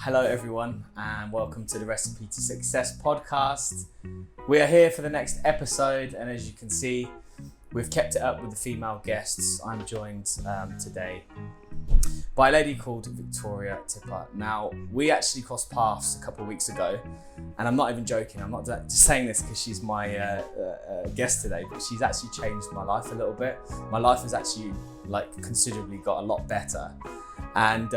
Hello everyone and welcome to the Recipe to Success podcast. We are here for the next episode, and as you can see, we've kept it up with the female guests. I'm joined today by a lady called Victoria Tipper. Now, we actually crossed paths a couple of weeks ago, and I'm not even joking. I'm not just saying this because she's my guest today, but she's actually changed my life a little bit. My life has actually considerably got a lot better, and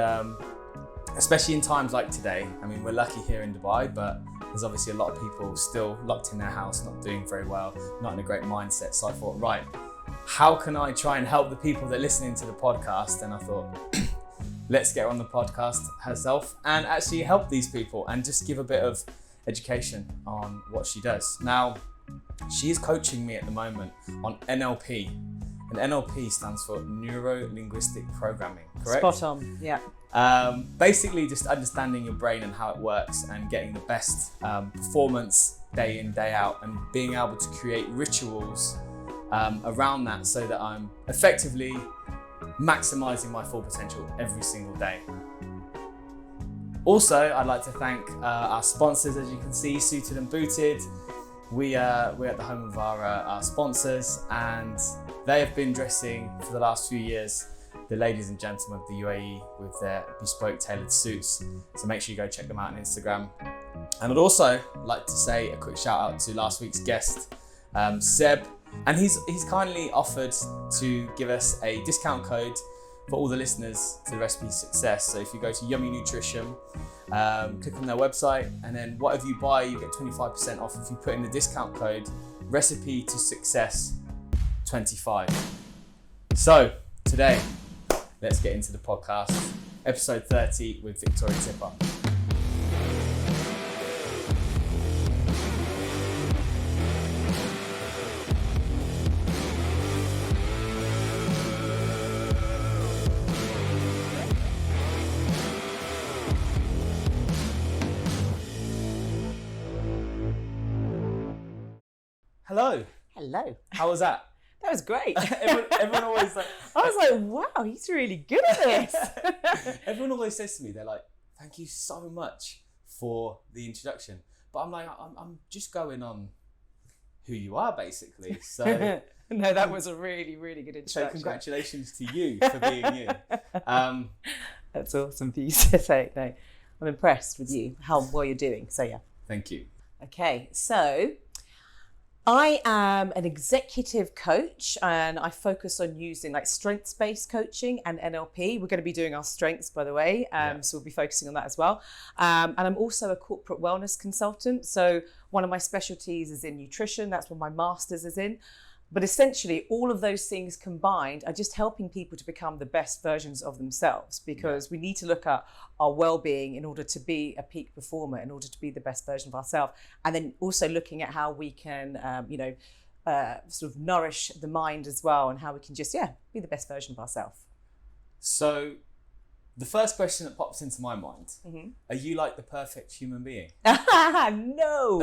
especially in times like today. I mean, we're lucky here in Dubai, but there's obviously a lot of people still locked in their house, not doing very well, not in a great mindset. So I thought, right, how can I try and help the people that are listening to the podcast? And I thought, let's get her on the podcast herself and actually help these people and just give a bit of education on what she does. Now, she is coaching me at the moment on NLP, and NLP stands for Neuro Linguistic Programming, correct? Spot on, yeah. Basically just understanding your brain and how it works and getting the best performance day in, day out, and being able to create rituals around that so that I'm effectively maximizing my full potential every single day. Also, I'd like to thank our sponsors. As you can see, Suited and Booted. We're at the home of our sponsors, and they have been dressing for the last few years the ladies and gentlemen of the UAE with their bespoke tailored suits. So make sure you go check them out on Instagram. And I'd also like to say a quick shout out to last week's guest, Seb. And he's kindly offered to give us a discount code for all the listeners to the Recipe Success. So if you go to Yummy Nutrition, click on their website, and then whatever you buy, you get 25% off if you put in the discount code Recipe to Success 25. So today, let's get into the podcast, episode 30 with Victoria Tipper. Hello. Hello. How was that? That was great. everyone always like... I was like, wow, he's really good at this. Everyone always says to me, they're like, thank you so much for the introduction. But I'm like, I'm just going on who you are, basically. So no, that was a really, really good introduction. So congratulations to you for being you. That's awesome for you to say. No, I'm impressed with you, how well you're doing. So yeah. Thank you. Okay, so I am an executive coach, and I focus on using strengths-based coaching and NLP. We're going to be doing our strengths, by the way, so we'll be focusing on that as well. And I'm also a corporate wellness consultant. So one of my specialties is in nutrition. That's what my master's is in. But essentially, all of those things combined are just helping people to become the best versions of themselves, because we need to look at our well-being in order to be a peak performer, in order to be the best version of ourselves. And then also looking at how we can, sort of nourish the mind as well, and how we can just, be the best version of ourselves. So the first question that pops into my mind, are you like the perfect human being? No,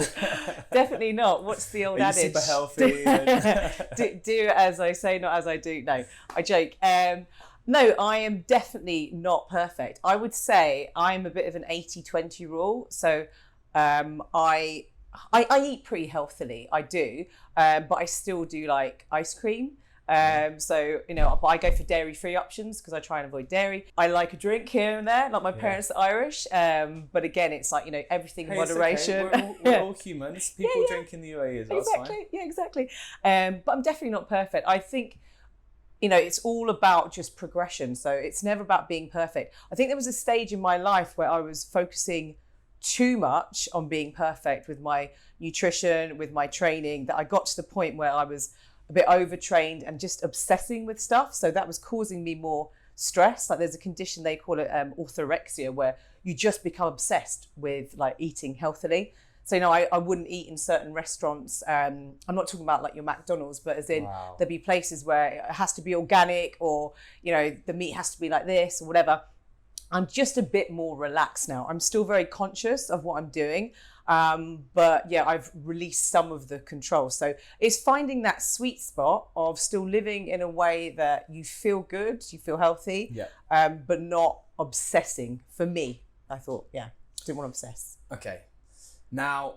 definitely not. What's the old adage? Super healthy. do as I say, not as I do. No, I joke. No, I am definitely not perfect. I would say I'm a bit of an 80-20 rule. So I eat pretty healthily, I do, but I still do like ice cream. So, but I go for dairy-free options because I try and avoid dairy. I like a drink here and there, like my parents are Irish. But again, it's like, everything in moderation. Okay. We're all humans. People drink in the UAE as well. Exactly. Yeah, exactly. But I'm definitely not perfect. I think, it's all about just progression. So it's never about being perfect. I think there was a stage in my life where I was focusing too much on being perfect with my nutrition, with my training, that I got to the point where I was a bit overtrained and just obsessing with stuff. So that was causing me more stress. Like there's a condition, they call it orthorexia, where you just become obsessed with eating healthily. So, I wouldn't eat in certain restaurants. I'm not talking about like your McDonald's, but as in there'd be places where it has to be organic, or, the meat has to be like this or whatever. I'm just a bit more relaxed now. I'm still very conscious of what I'm doing. But yeah, I've released some of the control. So it's finding that sweet spot of still living in a way that you feel good, you feel healthy, but not obsessing, for me. I thought, didn't want to obsess. Okay. Now,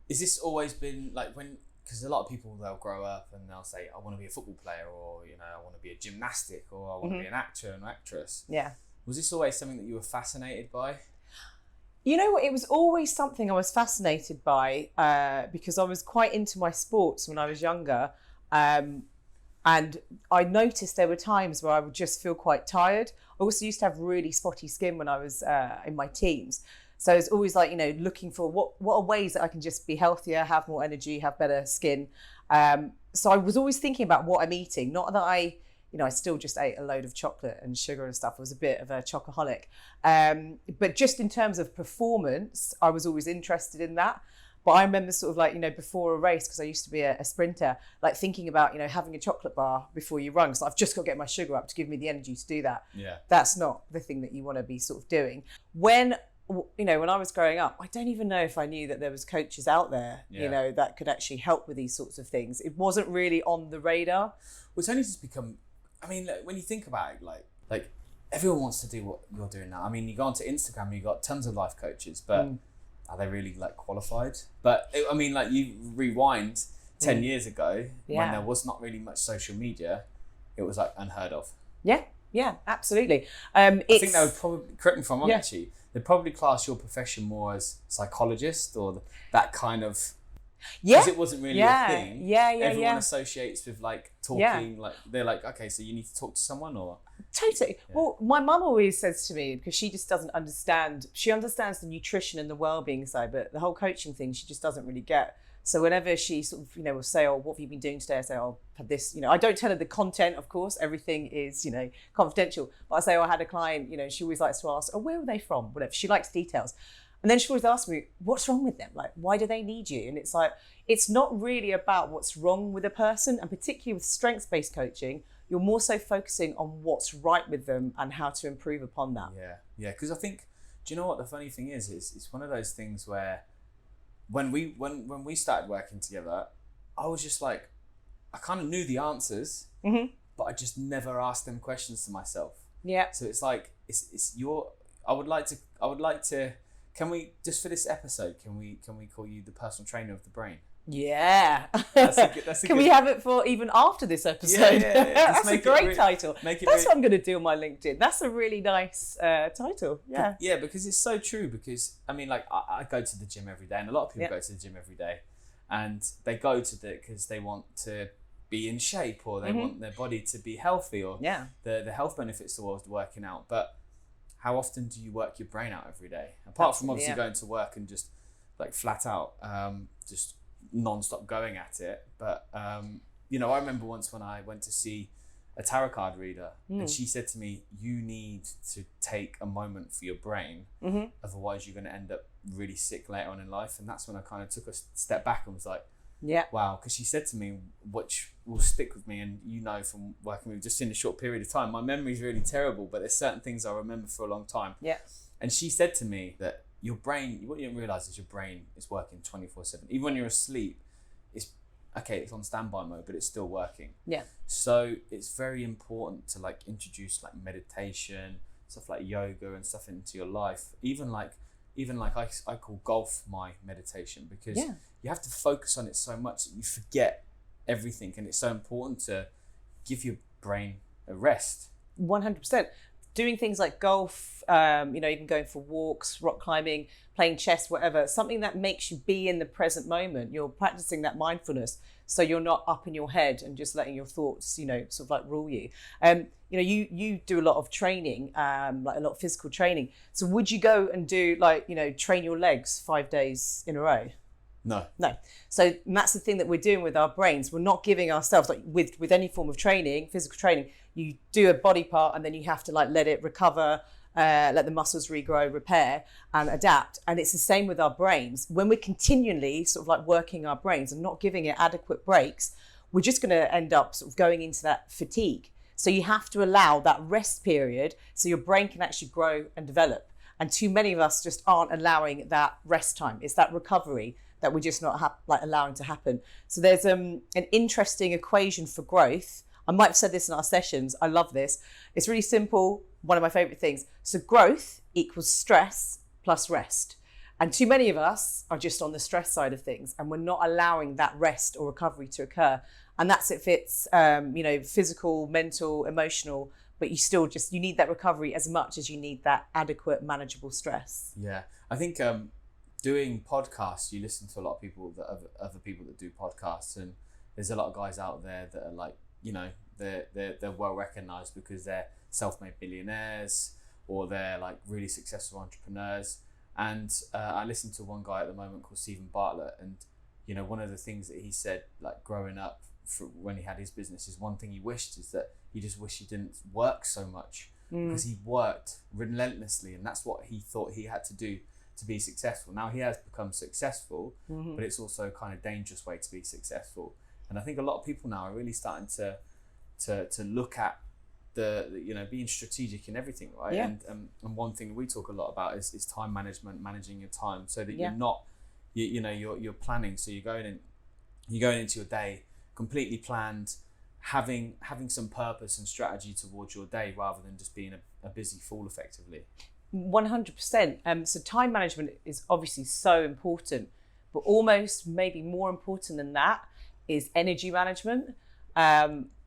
is this always been like because a lot of people, they'll grow up and they'll say, I want to be a football player, or, I want to be a gymnastic, or I want to be an actor and actress. Yeah. Was this always something that you were fascinated by? You know what? It was always something I was fascinated by because I was quite into my sports when I was younger. And I noticed there were times where I would just feel quite tired. I also used to have really spotty skin when I was in my teens. So it's always like, looking for what are ways that I can just be healthier, have more energy, have better skin. So I was always thinking about what I'm eating. Not that I still just ate a load of chocolate and sugar and stuff. I was a bit of a chocoholic. But just in terms of performance, I was always interested in that. But I remember sort of like, before a race, because I used to be a sprinter, like thinking about, having a chocolate bar before you run. So I've just got to get my sugar up to give me the energy to do that. Yeah. That's not the thing that you want to be sort of doing. When I was growing up, I don't even know if I knew that there was coaches out there, that could actually help with these sorts of things. It wasn't really on the radar. Well, it's only just become, when you think about it, like everyone wants to do what you're doing now. You go onto Instagram, you've got tons of life coaches, but are they really qualified? But you rewind 10 years ago when there was not really much social media, it was unheard of. Yeah, absolutely. I think they would probably, correct me if I'm wrong, actually, they'd probably class your profession more as psychologist or that kind of, because it wasn't really a thing. Everyone associates with talking, they're like, okay, so you need to talk to someone, or? Totally. Yeah. Well, my mum always says to me, because she just doesn't understand, she understands the nutrition and the well-being side, but the whole coaching thing, she just doesn't really get. So whenever she sort of, will say, oh, what have you been doing today? I say, oh, I've had this, I don't tell her the content, of course, everything is, confidential. But I say, oh, I had a client, she always likes to ask, oh, where were they from? Whatever. She likes details. And then she always asks me, what's wrong with them? Why do they need you? And it's it's not really about what's wrong with a person. And particularly with strengths-based coaching, you're more so focusing on what's right with them and how to improve upon that. Yeah. Because I think, do you know what the funny thing is it's one of those things where when we started working together, I was just I kind of knew the answers, but I just never asked them questions to myself. Yeah. So it's it's your. I would like to. Can we just for this episode? Can we call you the personal trainer of the brain? Yeah. That's a Can we have it for even after this episode? Yeah. That's a great title. That's what I'm going to do on my LinkedIn. That's a really nice title. Yeah. Yeah, because it's so true. Because I go to the gym every day, and a lot of people go to the gym every day, and they go to because they want to be in shape, or they want their body to be healthy, or the health benefits towards working out. But how often do you work your brain out every day? Apart from obviously going to work and just flat out, just non-stop going at it. But I remember once when I went to see a tarot card reader, and she said to me, you need to take a moment for your brain, otherwise you're going to end up really sick later on in life. And that's when I kind of took a step back and was like, wow, because she said to me, which will stick with me, and from working with just in a short period of time, my memory's really terrible, but there's certain things I remember for a long time. And she said to me that your brain, what you don't realise is your brain is working 24/7. Even when you're asleep, it's on standby mode, but it's still working. So it's very important to introduce meditation, stuff like yoga and stuff into your life. Even I call golf my meditation, because you have to focus on it so much that you forget everything, and it's so important to give your brain a rest. 100%. Doing things like golf, even going for walks, rock climbing, playing chess, whatever, something that makes you be in the present moment. You're practicing that mindfulness, so you're not up in your head and just letting your thoughts, rule you. You do a lot of training, a lot of physical training. So would you go and do train your legs 5 days in a row? No. So that's the thing that we're doing with our brains. We're not giving ourselves, with any form of training, physical training, you do a body part and then you have to let it recover, let the muscles regrow, repair and adapt. And it's the same with our brains. When we're continually working our brains and not giving it adequate breaks, we're just going to end up going into that fatigue. So you have to allow that rest period so your brain can actually grow and develop. And too many of us just aren't allowing that rest time. It's that recovery that we're just not allowing to happen. So there's an interesting equation for growth. I might have said this in our sessions. I love this. It's really simple. One of my favorite things. So growth equals stress plus rest. And too many of us are just on the stress side of things, and we're not allowing that rest or recovery to occur. And that's if it's, physical, mental, emotional, but you need that recovery as much as you need that adequate, manageable stress. Yeah. I think doing podcasts, you listen to a lot of people other people that do podcasts, and there's a lot of guys out there that are like, they're well recognized because they're self-made billionaires, or they're like really successful entrepreneurs. And I listen to one guy at the moment called Stephen Bartlett, and one of the things that he said, like growing up when he had his business, is one thing he wished is that he just wished he didn't work so much, because he worked relentlessly, and that's what he thought he had to do to be successful. Now he has become successful, but it's also a kind of dangerous way to be successful. And I think a lot of people now are really starting to look at the being strategic in everything, right? Yeah. And one thing we talk a lot about is time management, managing your time, so that you're not you're planning. So you're going into your day completely planned, having some purpose and strategy towards your day, rather than just being a busy fool, effectively. 100%. So time management is obviously so important, but almost maybe more important than that is energy management.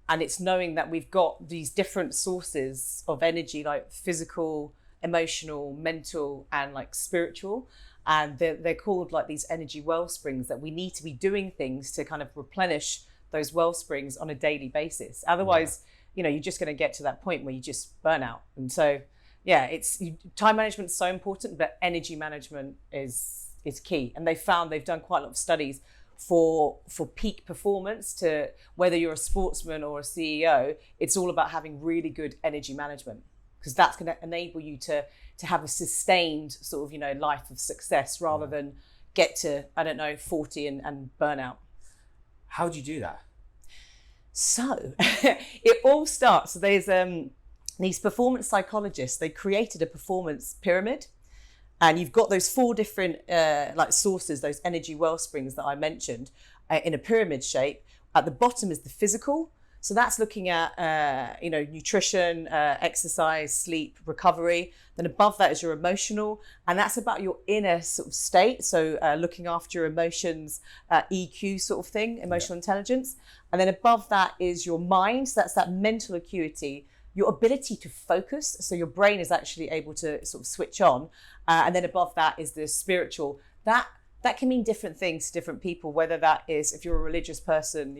And it's knowing that we've got these different sources of energy, like physical, emotional, mental, and like spiritual. And they're called like these energy well springs, that we need to be doing things to kind of replenish those well springs on a daily basis. Otherwise, you're just going to get to that point where you just burn out. And so, time management is so important, but energy management is key. And they've done quite a lot of studies for peak performance, to whether you're a sportsman or a CEO, it's all about having really good energy management, because that's going to enable you to have a sustained sort of, life of success, rather than get to, 40 and burn out. How do you do that? So it all starts, so there's these performance psychologists, they created a performance pyramid. And you've got those 4 different sources, those energy well springs that I mentioned, in a pyramid shape. At the bottom is the physical. So that's looking at, nutrition, exercise, sleep, recovery. Then above that is your emotional. And that's about your inner sort of state. So looking after your emotions, EQ sort of thing, emotional intelligence. And then above that is your mind. So that's that mental acuity, your ability to focus. So your brain is actually able to sort of switch on. And then above that is the spiritual. That can mean different things to different people, whether that is, if you're a religious person,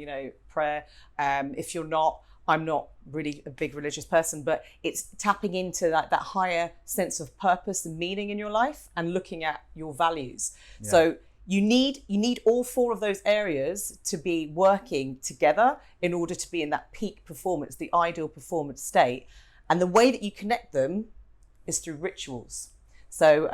prayer. If you're not, I'm not really a big religious person, but it's tapping into that higher sense of purpose and meaning in your life, and looking at your values. Yeah. So you need all 4 of those areas to be working together in order to be in that peak performance, the ideal performance state. And the way that you connect them is through rituals. So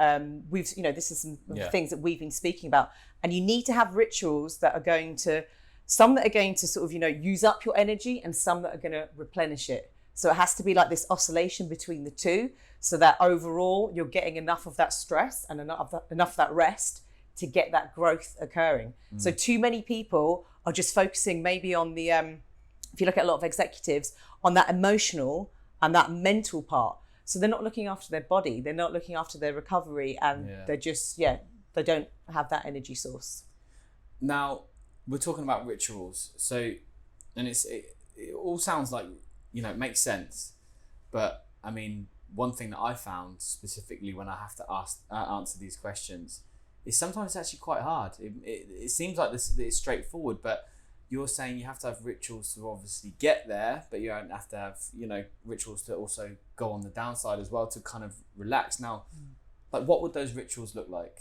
this is some things that we've been speaking about, and you need to have rituals that are going to, some that are going to sort of, use up your energy, and some that are going to replenish it. So it has to be like this oscillation between the two, so that overall you're getting enough of that stress and enough of that rest to get that growth occurring. So too many people are just focusing maybe on the, if you look at a lot of executives, on that emotional and that mental part. So they're not looking after their body, they're not looking after their recovery, and they're just, they don't have that energy source. Now, we're talking about rituals. So, and it all sounds like, it makes sense. But I mean, one thing that I found specifically when I have to answer these questions is sometimes it's actually quite hard. It seems like it's straightforward, but you're saying you have to have rituals to obviously get there, but you don't have to have, rituals to also go on the downside as well, to kind of relax. Now, like, what would those rituals look like?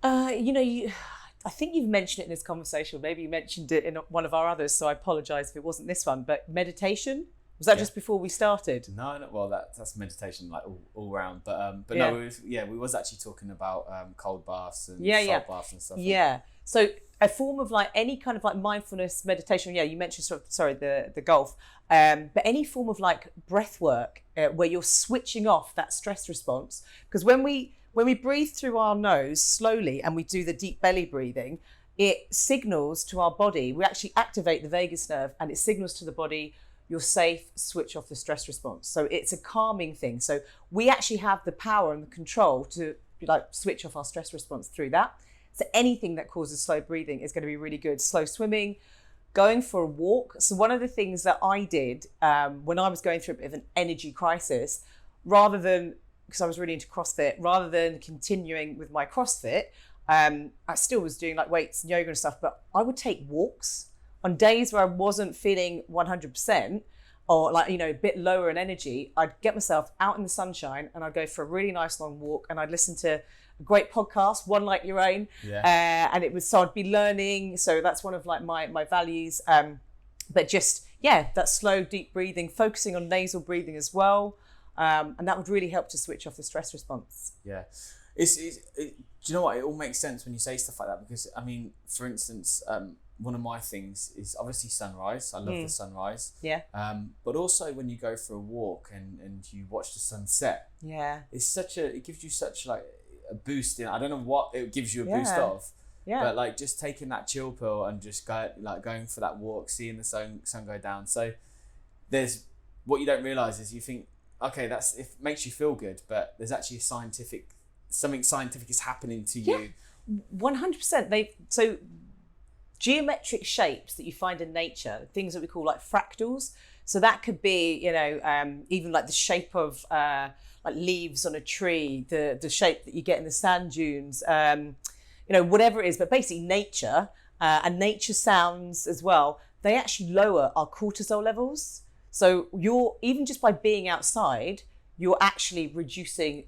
I think you've mentioned it in this conversation. Maybe you mentioned it in one of our others, so I apologise if it wasn't this one. But meditation, was that just before we started? No. Well, that's meditation, like all round. But no, we was actually talking about cold baths and salt baths and stuff. Yeah. So a form of like any kind of like mindfulness meditation. Yeah, you mentioned the golf, but any form of like breath work where you're switching off that stress response. Because when we breathe through our nose slowly and we do the deep belly breathing, it signals to our body. We actually activate the vagus nerve, and it signals to the body, you're safe, switch off the stress response. So it's a calming thing. So we actually have the power and the control to like switch off our stress response through that. So anything that causes slow breathing is going to be really good. Slow swimming, going for a walk. So one of the things that I did when I was going through a bit of an energy crisis, rather than, because I was really into CrossFit, rather than continuing with my CrossFit, I still was doing like weights and yoga and stuff, but I would take walks on days where I wasn't feeling 100% or like, you know, a bit lower in energy. I'd get myself out in the sunshine and I'd go for a really nice long walk, and I'd listen to a great podcast, one like your own. And it was, so I'd be learning. So that's one of like my values. But just, yeah, that slow, deep breathing, focusing on nasal breathing as well. And that would really help to switch off the stress response. Yeah. Do you know what? It all makes sense when you say stuff like that, because I mean, for instance, one of my things is obviously sunrise. I love the sunrise. Yeah. But also when you go for a walk and you watch the sunset. Yeah. It gives you such like a boost in, I don't know what it gives you a boost of. Yeah. But like just taking that chill pill and just going for that walk, seeing the sun go down. So there's what you don't realize is you think, okay, it makes you feel good, but there's actually something scientific is happening to you. 100%. So geometric shapes that you find in nature, things that we call like fractals. So that could be, you know, even like the shape of like leaves on a tree, the shape that you get in the sand dunes, you know, whatever it is. But basically nature and nature sounds as well, they actually lower our cortisol levels. So even just by being outside, you're actually reducing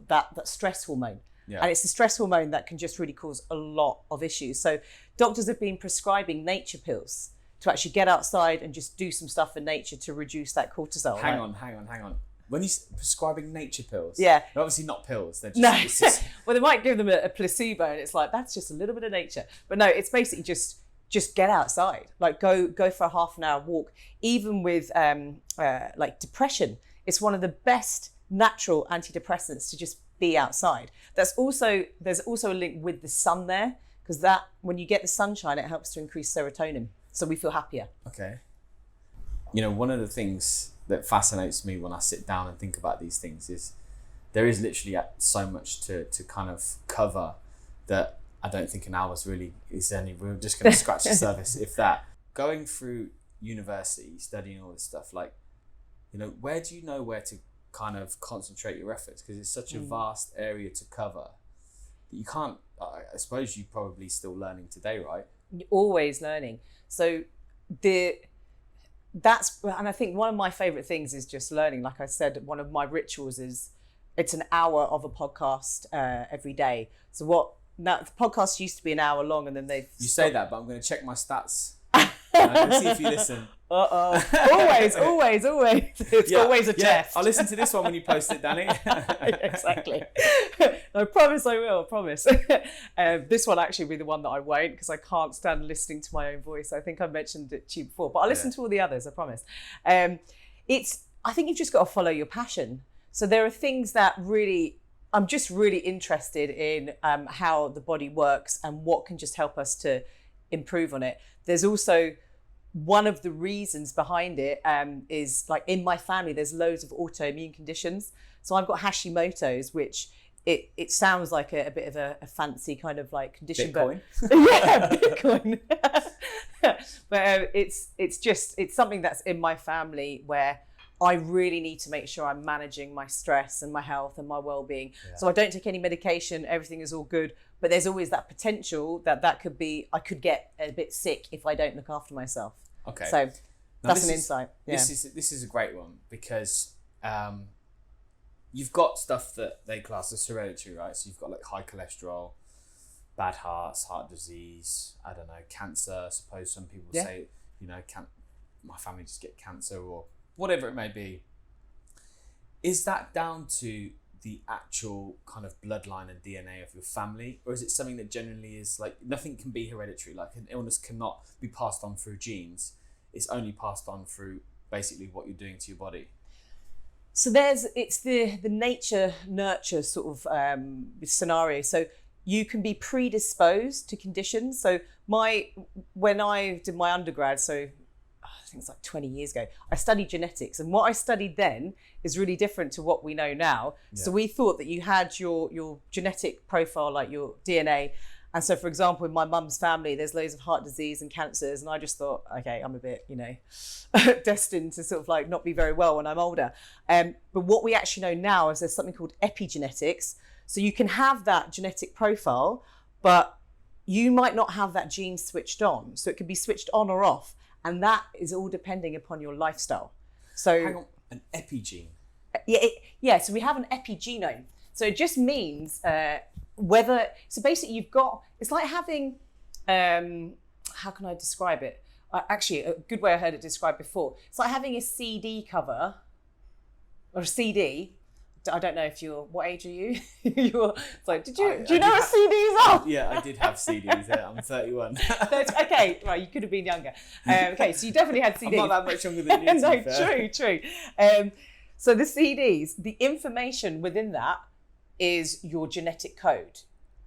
that stress hormone. Yeah. And it's the stress hormone that can just really cause a lot of issues. So doctors have been prescribing nature pills to actually get outside and just do some stuff in nature to reduce that cortisol. Hang on. When you're prescribing nature pills, they're obviously not pills. They're just, well, they might give them a placebo, and it's like, that's just a little bit of nature. But no, it's basically just get outside. Like go for a half an hour walk. Even with like depression, it's one of the best natural antidepressants to just be outside. There's also a link with the sun there, because that when you get the sunshine, it helps to increase serotonin, so we feel happier. Okay. You know, one of the things that fascinates me when I sit down and think about these things is there is literally so much to kind of cover that I don't think an hour's really is any. We're just going to scratch the surface, if that. Going through university, studying all this stuff, like, you know, where do you know where to kind of concentrate your efforts? Because it's such a vast area to cover that you can't, I suppose you're probably still learning today, right? You're always learning. So and I think one of my favorite things is just learning. Like I said, one of my rituals is it's an hour of a podcast every day. So now the podcast used to be an hour long, and then You say that, but I'm going to check my stats. I'm going to see if you listen. Always. It's always a test. I'll listen to this one when you post it, Danny. Exactly. I promise I will, I promise. This one actually will be the one that I won't, because I can't stand listening to my own voice. I think I mentioned it to you before, but I'll listen to all the others, I promise. I think you've just got to follow your passion. So there are things that I'm just really interested in how the body works and what can just help us to improve on it. There's also one of the reasons behind it is like in my family, there's loads of autoimmune conditions. So I've got Hashimoto's, which it sounds like a bit of a fancy kind of like condition. Bitcoin. Yeah, Bitcoin. But it's something that's in my family where I really need to make sure I'm managing my stress and my health and my well-being. Yeah. So I don't take any medication, everything is all good, but there's always that potential that could be, I could get a bit sick if I don't look after myself. Okay. So that's an insight. Yeah. This is a great one, because you've got stuff that they class as hereditary, right? So you've got like high cholesterol, bad hearts, heart disease, I don't know, cancer. I suppose some people say, you know, my family just get cancer or whatever it may be. Is that down to the actual kind of bloodline and DNA of your family, or is it something that generally is like, nothing can be hereditary, like an illness cannot be passed on through genes, it's only passed on through basically what you're doing to your body? So it's the nature nurture sort of scenario. So you can be predisposed to conditions. So when I did my undergrad, so I think it's like 20 years ago, I studied genetics, and what I studied then is really different to what we know now. So we thought that you had your genetic profile, like your DNA. And so, for example, in my mum's family, there's loads of heart disease and cancers. And I just thought, okay, I'm a bit, destined to sort of like not be very well when I'm older. But what we actually know now is there's something called epigenetics. So you can have that genetic profile, but you might not have that gene switched on. So it can be switched on or off. And that is all depending upon your lifestyle. So hang on, an epigene? Yeah, so we have an epigenome. So it just means so basically you've got, it's like having, how can I describe it? Actually, a good way I heard it described before. It's like having a CD cover or a CD. I don't know if what age are you? Do you know what CDs are? Yeah, I did have CDs. Yeah, I'm 31. Okay, right, you could have been younger. Okay, so you definitely had CDs. I'm not that much younger than you. No, true. So the CDs, the information within that is your genetic code.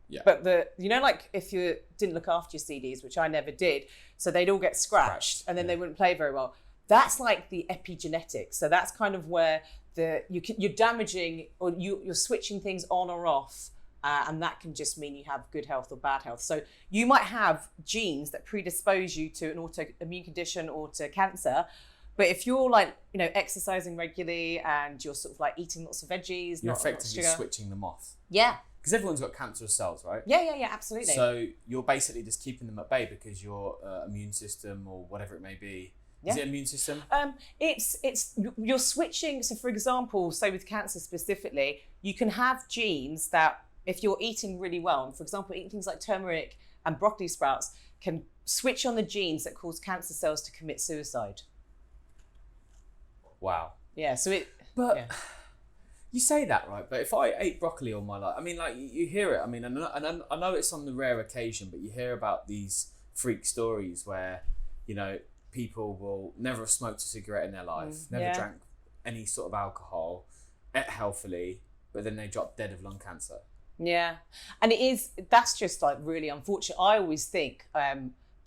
Yeah. But like if you didn't look after your CDs, which I never did, so they'd all get scratched and then they wouldn't play very well. That's like the epigenetics. So that's kind of where you're damaging or you're switching things on or off, and that can just mean you have good health or bad health. So you might have genes that predispose you to an autoimmune condition or to cancer. But if you're exercising regularly and you're sort of like eating lots of veggies, you're not effectively sugar. switching them off. Yeah. Because everyone's got cancerous cells, right? Yeah, absolutely. So you're basically just keeping them at bay because your immune system or whatever it may be. Is it immune system? It's you're switching. So for example, say with cancer specifically, you can have genes that if you're eating really well, and for example, eating things like turmeric and broccoli sprouts can switch on the genes that cause cancer cells to commit suicide. Wow. Yeah, you say that, right? But if I ate broccoli all my life, I mean, like you hear it. I mean, and I know it's on the rare occasion, but you hear about these freak stories where, people will never have smoked a cigarette in their life, never drank any sort of alcohol, ate healthily, but then they drop dead of lung cancer. Yeah, and that's just like really unfortunate. I always think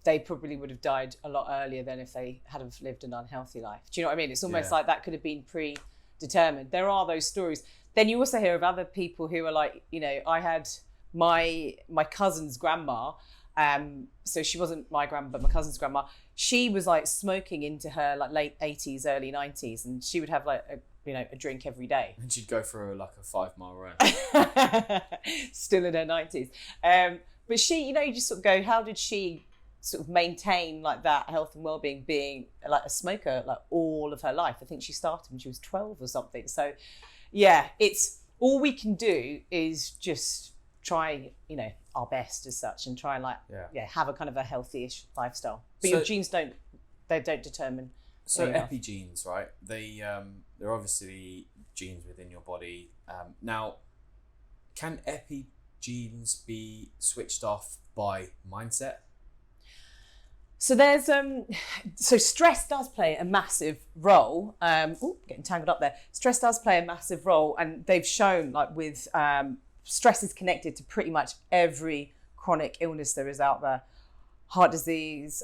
they probably would have died a lot earlier than if they had have lived an unhealthy life. Do you know what I mean? It's almost like that could have been predetermined. There are those stories. Then you also hear of other people who are like, I had my cousin's grandma. So she wasn't my grandma, but my cousin's grandma. She was like smoking into her like late 80s, early 90s, and she would have like a drink every day. And she'd go for like a 5-mile run. Still in her 90s. But she, you just sort of go, how did she sort of maintain like that health and well-being, being like a smoker like all of her life? I think she started when she was 12 or something. So yeah, it's all we can do is just try, our best as such, and try and have a kind of a healthy-ish lifestyle. But your genes don't determine. So epigenes, right? They're obviously genes within your body. Now, can epigenes be switched off by mindset? So there's so stress does play a massive role. Getting tangled up there. Stress does play a massive role, and they've shown like with stress is connected to pretty much every chronic illness there is out there. Heart disease,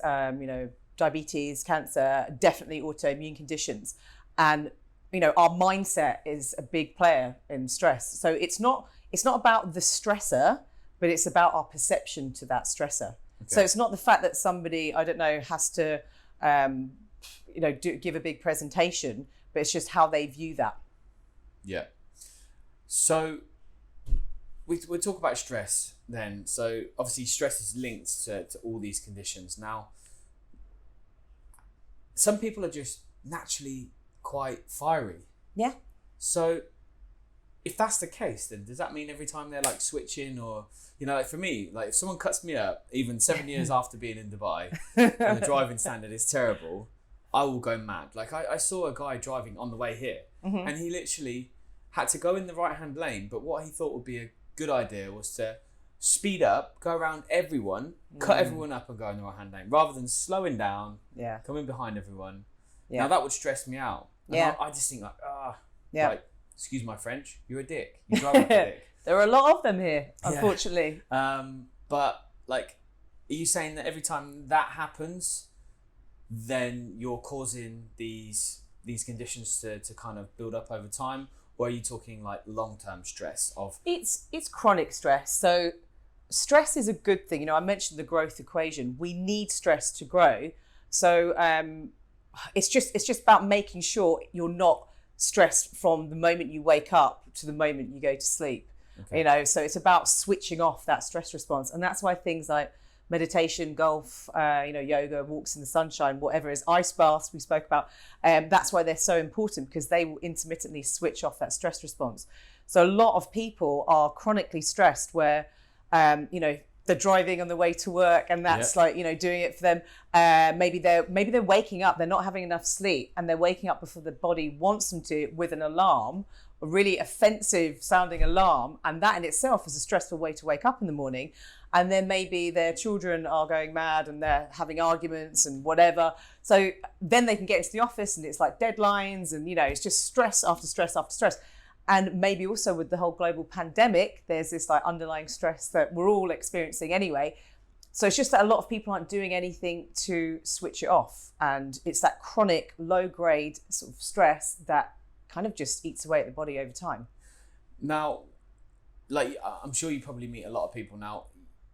diabetes, cancer, definitely autoimmune conditions. And, our mindset is a big player in stress. So it's not about the stressor, but it's about our perception to that stressor. Okay. So it's not the fact that somebody, I don't know, has to, give a big presentation, but it's just how they view that. Yeah. So we'll talk about stress then. So obviously stress is linked to all these conditions. Now, some people are just naturally quite fiery. Yeah. So if that's the case, then does that mean every time they're like switching, or, like for me, like if someone cuts me up, even 7 years after being in Dubai and the driving standard is terrible, I will go mad. Like I saw a guy driving on the way here, and he literally had to go in the right-hand lane, but what he thought would be a good idea was to speed up, go around everyone, cut everyone up and go in the right-hand lane, rather than slowing down, coming behind everyone. Now that would stress me out. And I just think like, excuse my French, you're a dick. You drive like a dick. There are a lot of them here, unfortunately. But like, are you saying that every time that happens, then you're causing these conditions to kind of build up over time? Or are you talking like long-term stress of? It's chronic stress. So stress is a good thing. I mentioned the growth equation. We need stress to grow. So it's just about making sure you're not stressed from the moment you wake up to the moment you go to sleep. Okay. So it's about switching off that stress response. And that's why things like meditation, golf, yoga, walks in the sunshine, whatever it is, ice baths we spoke about, that's why they're so important, because they will intermittently switch off that stress response. So a lot of people are chronically stressed where, they're driving on the way to work and that's doing it for them. Maybe they're waking up, they're not having enough sleep and they're waking up before the body wants them to with an alarm, a really offensive sounding alarm. And that in itself is a stressful way to wake up in the morning. And then maybe their children are going mad and they're having arguments and whatever. So then they can get into the office and it's like deadlines and, it's just stress after stress after stress. And maybe also with the whole global pandemic, there's this like underlying stress that we're all experiencing anyway. So it's just that a lot of people aren't doing anything to switch it off. And it's that chronic low grade sort of stress that kind of just eats away at the body over time. Now, like I'm sure you probably meet a lot of people now.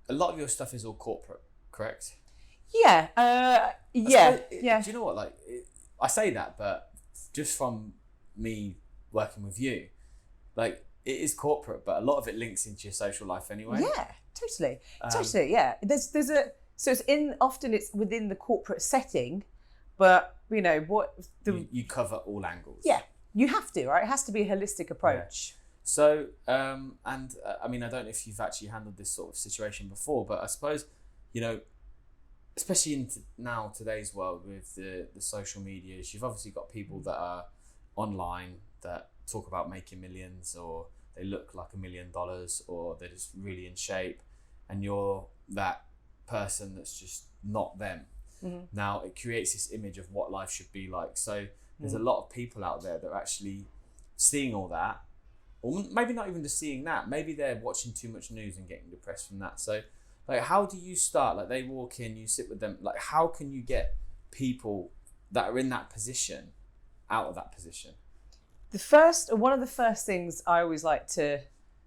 A lot of your stuff is all corporate, correct? Yeah. Yeah. Do you know what? I say that, but just from me working with you, it is corporate, but a lot of it links into your social life anyway. Yeah, totally. Yeah. So often it's within the corporate setting, but you cover all angles. Yeah, you have to, right? It has to be a holistic approach. Yeah. So, I don't know if you've actually handled this sort of situation before, but I suppose, especially in today's world with the social medias, you've obviously got people that are online that talk about making millions, or they look like $1 million, or they're just really in shape, and you're that person that's just not them. Mm-hmm. Now, it creates this image of what life should be like. So there's a lot of people out there that are actually seeing all that, or maybe not even just seeing that, maybe they're watching too much news and getting depressed from that. So how do you start? They walk in, you sit with them, how can you get people that are in that position out of that position? One of the first things I always like to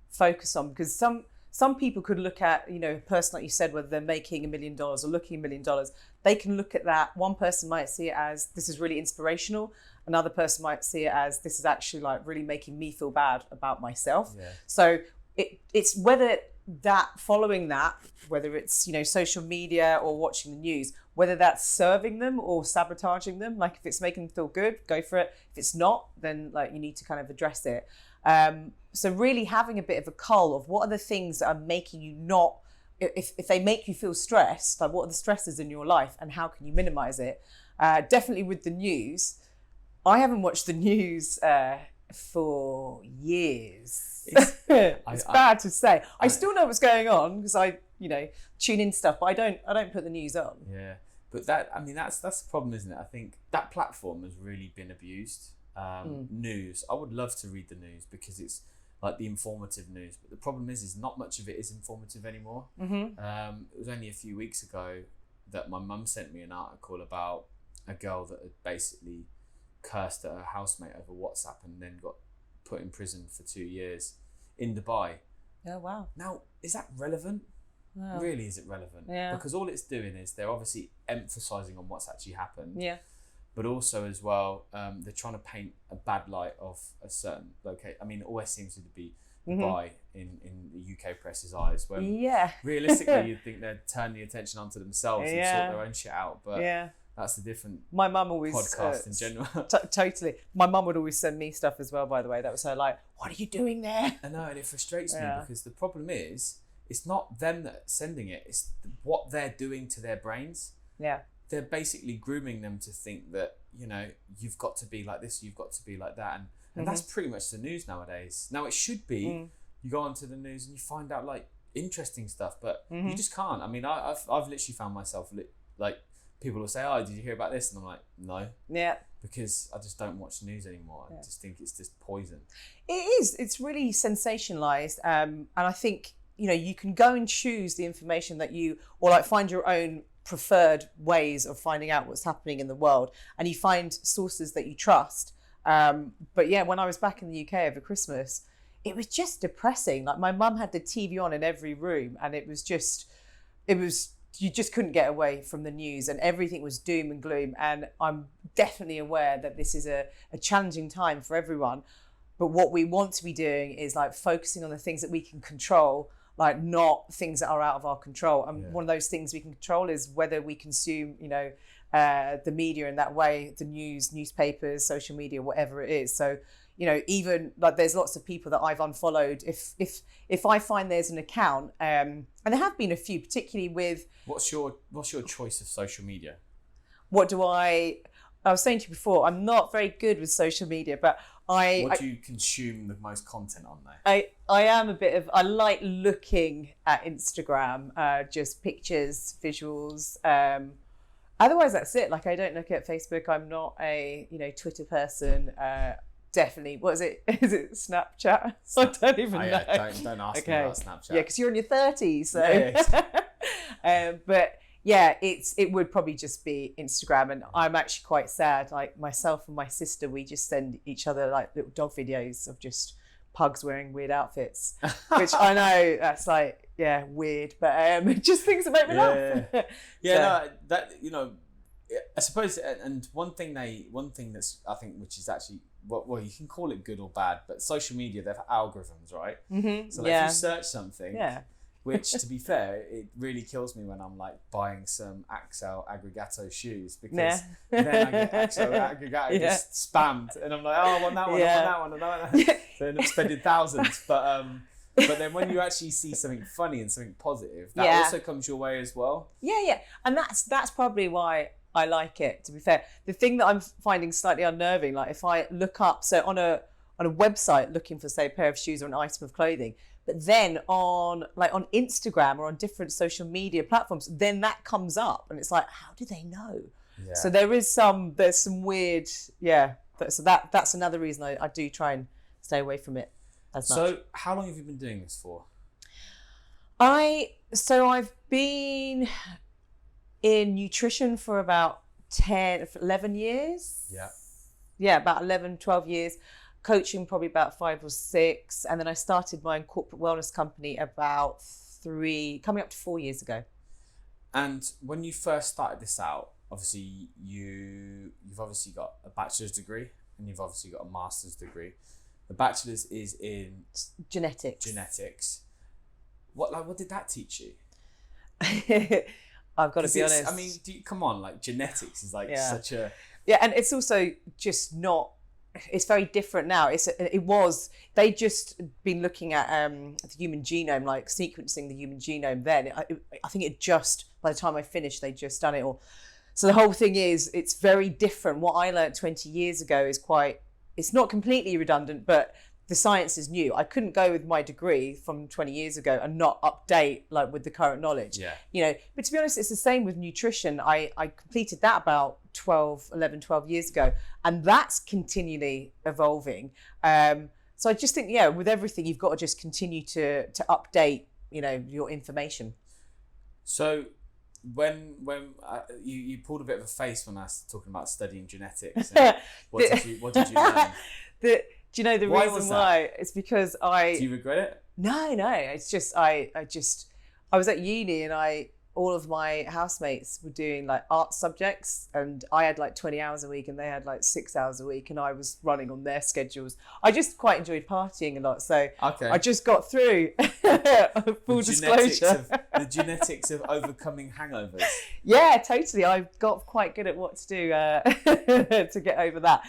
focus on, because some people could look at, a person like you said, whether they're making $1 million or looking $1 million, they can look at that. One person might see it as, this is really inspirational. Another person might see it as, this is actually really making me feel bad about myself. Yeah. So it's whether following that, whether it's, social media or watching the news, whether that's serving them or sabotaging them. If it's making them feel good, go for it. If it's not, then you need to kind of address it. So really having a bit of a cull of what are the things that are making you not, if they make you feel stressed, what are the stresses in your life and how can you minimize it? Definitely with the news. I haven't watched the news for years. It's bad to say. I still know what's going on because I tune in stuff, but I don't put the news on. Yeah, but that's the problem, isn't it? I think that platform has really been abused. News. I would love to read the news because it's the informative news, but the problem is not much of it is informative anymore. Mm-hmm. It was only a few weeks ago that my mum sent me an article about a girl that had basically cursed at her housemate over WhatsApp and then got put in prison for 2 years in Dubai. Oh, wow. Now, is that relevant? Wow. Really, is it relevant? Yeah. Because all it's doing is they're obviously emphasising on what's actually happened. Yeah. But also as well, they're trying to paint a bad light of a certain location. It always seems to be Dubai in the UK press's eyes, where realistically you'd think they'd turn the attention onto themselves and sort their own shit out. But that's a different my mum always podcast in general. Totally. My mum would always send me stuff as well, by the way. That was her what are you doing there? I know, and it frustrates me because the problem is, it's not them that's sending it, it's what they're doing to their brains. Yeah. They're basically grooming them to think that, you've got to be like this, you've got to be like that. And that's pretty much the news nowadays. Now, it should be, you go onto the news and you find out interesting stuff, but you just can't. I've literally found myself people will say, oh, did you hear about this? And I'm like, no. Yeah. Because I just don't watch news anymore. I just think it's just poison. It is. It's really sensationalized. And I think, you can go and choose the information that or find your own preferred ways of finding out what's happening in the world, and you find sources that you trust. But yeah, when I was back in the UK over Christmas, it was just depressing. Like, my mum had the TV on in every room, and it was you just couldn't get away from the news, and everything was doom and gloom. And I'm definitely aware that this is a challenging time for everyone. But what we want to be doing is like focusing on the things that we can control, like not things that are out of our control. And one of those things we can control is whether we consume, the media in that way, the news, newspapers, social media, whatever it is. So, even like there's lots of people that I've unfollowed. If I find there's an account, and there have been a few, particularly with. What's your choice of social media? I was saying to you before, I'm not very good with social media, but what do you consume the most content on there? I like looking at Instagram, just pictures, visuals. Otherwise, that's it. Like, I don't look at Facebook. I'm not a Twitter person. Definitely. What is it? Is it Snapchat? I don't even know. Don't ask me about Snapchat. Yeah, because you're in your 30s. So. Yeah. But yeah, it would probably just be Instagram. And I'm actually quite sad. Like, myself and my sister, we just send each other like little dog videos of just pugs wearing weird outfits, which I know that's like, yeah, weird, but just things that make me laugh. I suppose, and one thing that's, I think, which is actually, well, you can call it good or bad, but social media, they have algorithms, right? Mm-hmm. So if you search something, which, to be fair, it really kills me when I'm like buying some Axel Aggregato shoes, because then I get Axel Aggregato just spammed, and I'm like, oh, I want that one, I want that. So I end up spending thousands. But then when you actually see something funny and something positive, that also comes your way as well. Yeah. And that's probably why I like it, to be fair. The thing that I'm finding slightly unnerving, like if I look up, so on a website looking for, say, a pair of shoes or an item of clothing, but then on Instagram or on different social media platforms, then that comes up, and it's like, how do they know? Yeah. So there's some weird, So that's another reason I do try and stay away from it as much. So how long have you been doing this for? I've been in nutrition for about 11 years. Yeah, about 11, 12 years. Coaching probably about 5 or 6. And then I started my own corporate wellness company about coming up to 4 years ago. And when you first started this out, obviously you've obviously got a bachelor's degree and you've obviously got a master's degree. The bachelor's is in genetics. What did that teach you? I've got to be honest. I mean, come on, like, genetics is like such a... Yeah, and it's also just not... It's very different now. They just been looking at the human genome, like sequencing the human genome then. I think it just, by the time I finished, they'd just done it all. So the whole thing is, it's very different. What I learned 20 years ago is it's not completely redundant, but the science is new. I couldn't go with my degree from 20 years ago and not update like with the current knowledge. Yeah. But to be honest, it's the same with nutrition. I completed that about 12 years ago, and that's continually evolving. So I just think, with everything, you've got to just continue to update, your information. So when you pulled a bit of a face when I was talking about studying genetics, and what did you learn? Do you know the reason why? It's because Do you regret it? No. It's just I was at uni, and all of my housemates were doing like art subjects, and I had like 20 hours a week and they had like 6 hours a week, and I was running on their schedules. I just quite enjoyed partying a lot, so I just got through. Full disclosure. The genetics of overcoming hangovers. Yeah, totally. I got quite good at what to do to get over that.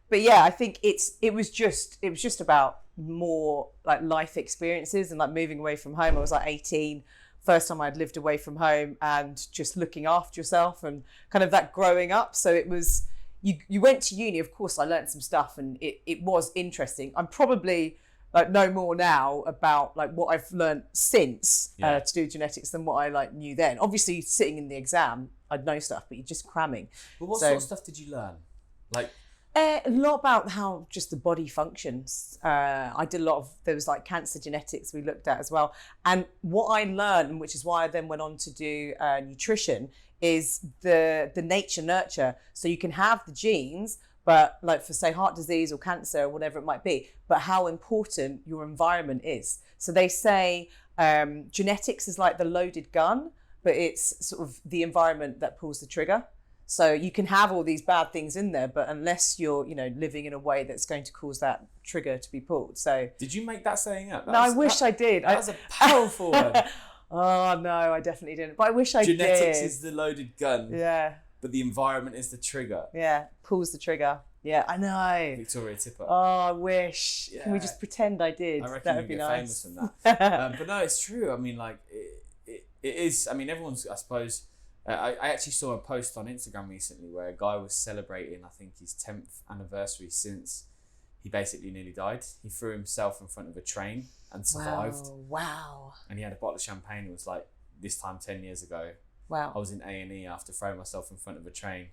But yeah, I think it was just about more like life experiences and like moving away from home. I was like 18, first time I'd lived away from home, and just looking after yourself and kind of that growing up. So it was, you went to uni, of course I learned some stuff, and it was interesting. I'm probably like know more now about like what I've learned since to do genetics than what I like knew then. Obviously sitting in the exam, I'd know stuff, but you're just cramming. But what sort of stuff did you learn? Like, A lot about how just the body functions. I did there was like cancer genetics we looked at as well. And what I learned, which is why I then went on to do nutrition, is the nature nurture. So you can have the genes, but like for say heart disease or cancer or whatever it might be, but how important your environment is. So they say genetics is like the loaded gun, but it's sort of the environment that pulls the trigger. So you can have all these bad things in there, but unless you're, living in a way that's going to cause that trigger to be pulled. So did you make that saying up? I wish I did. That was a powerful one. Oh no, I definitely didn't. But I wish I did. Genetics is the loaded gun. Yeah. But the environment is the trigger. Yeah, pulls the trigger. Yeah, I know. Victoria Tipper. Oh, I wish. Yeah. Can we just pretend I did? I reckon that you would be get nice. famous from that. But no, it's true. I mean, like it is. I mean, everyone's. I suppose. I actually saw a post on Instagram recently where a guy was celebrating, I think, his 10th anniversary since he basically nearly died. He threw himself in front of a train and survived. Wow. And he had a bottle of champagne. It was like this time 10 years ago. Wow. I was in A&E after throwing myself in front of a train.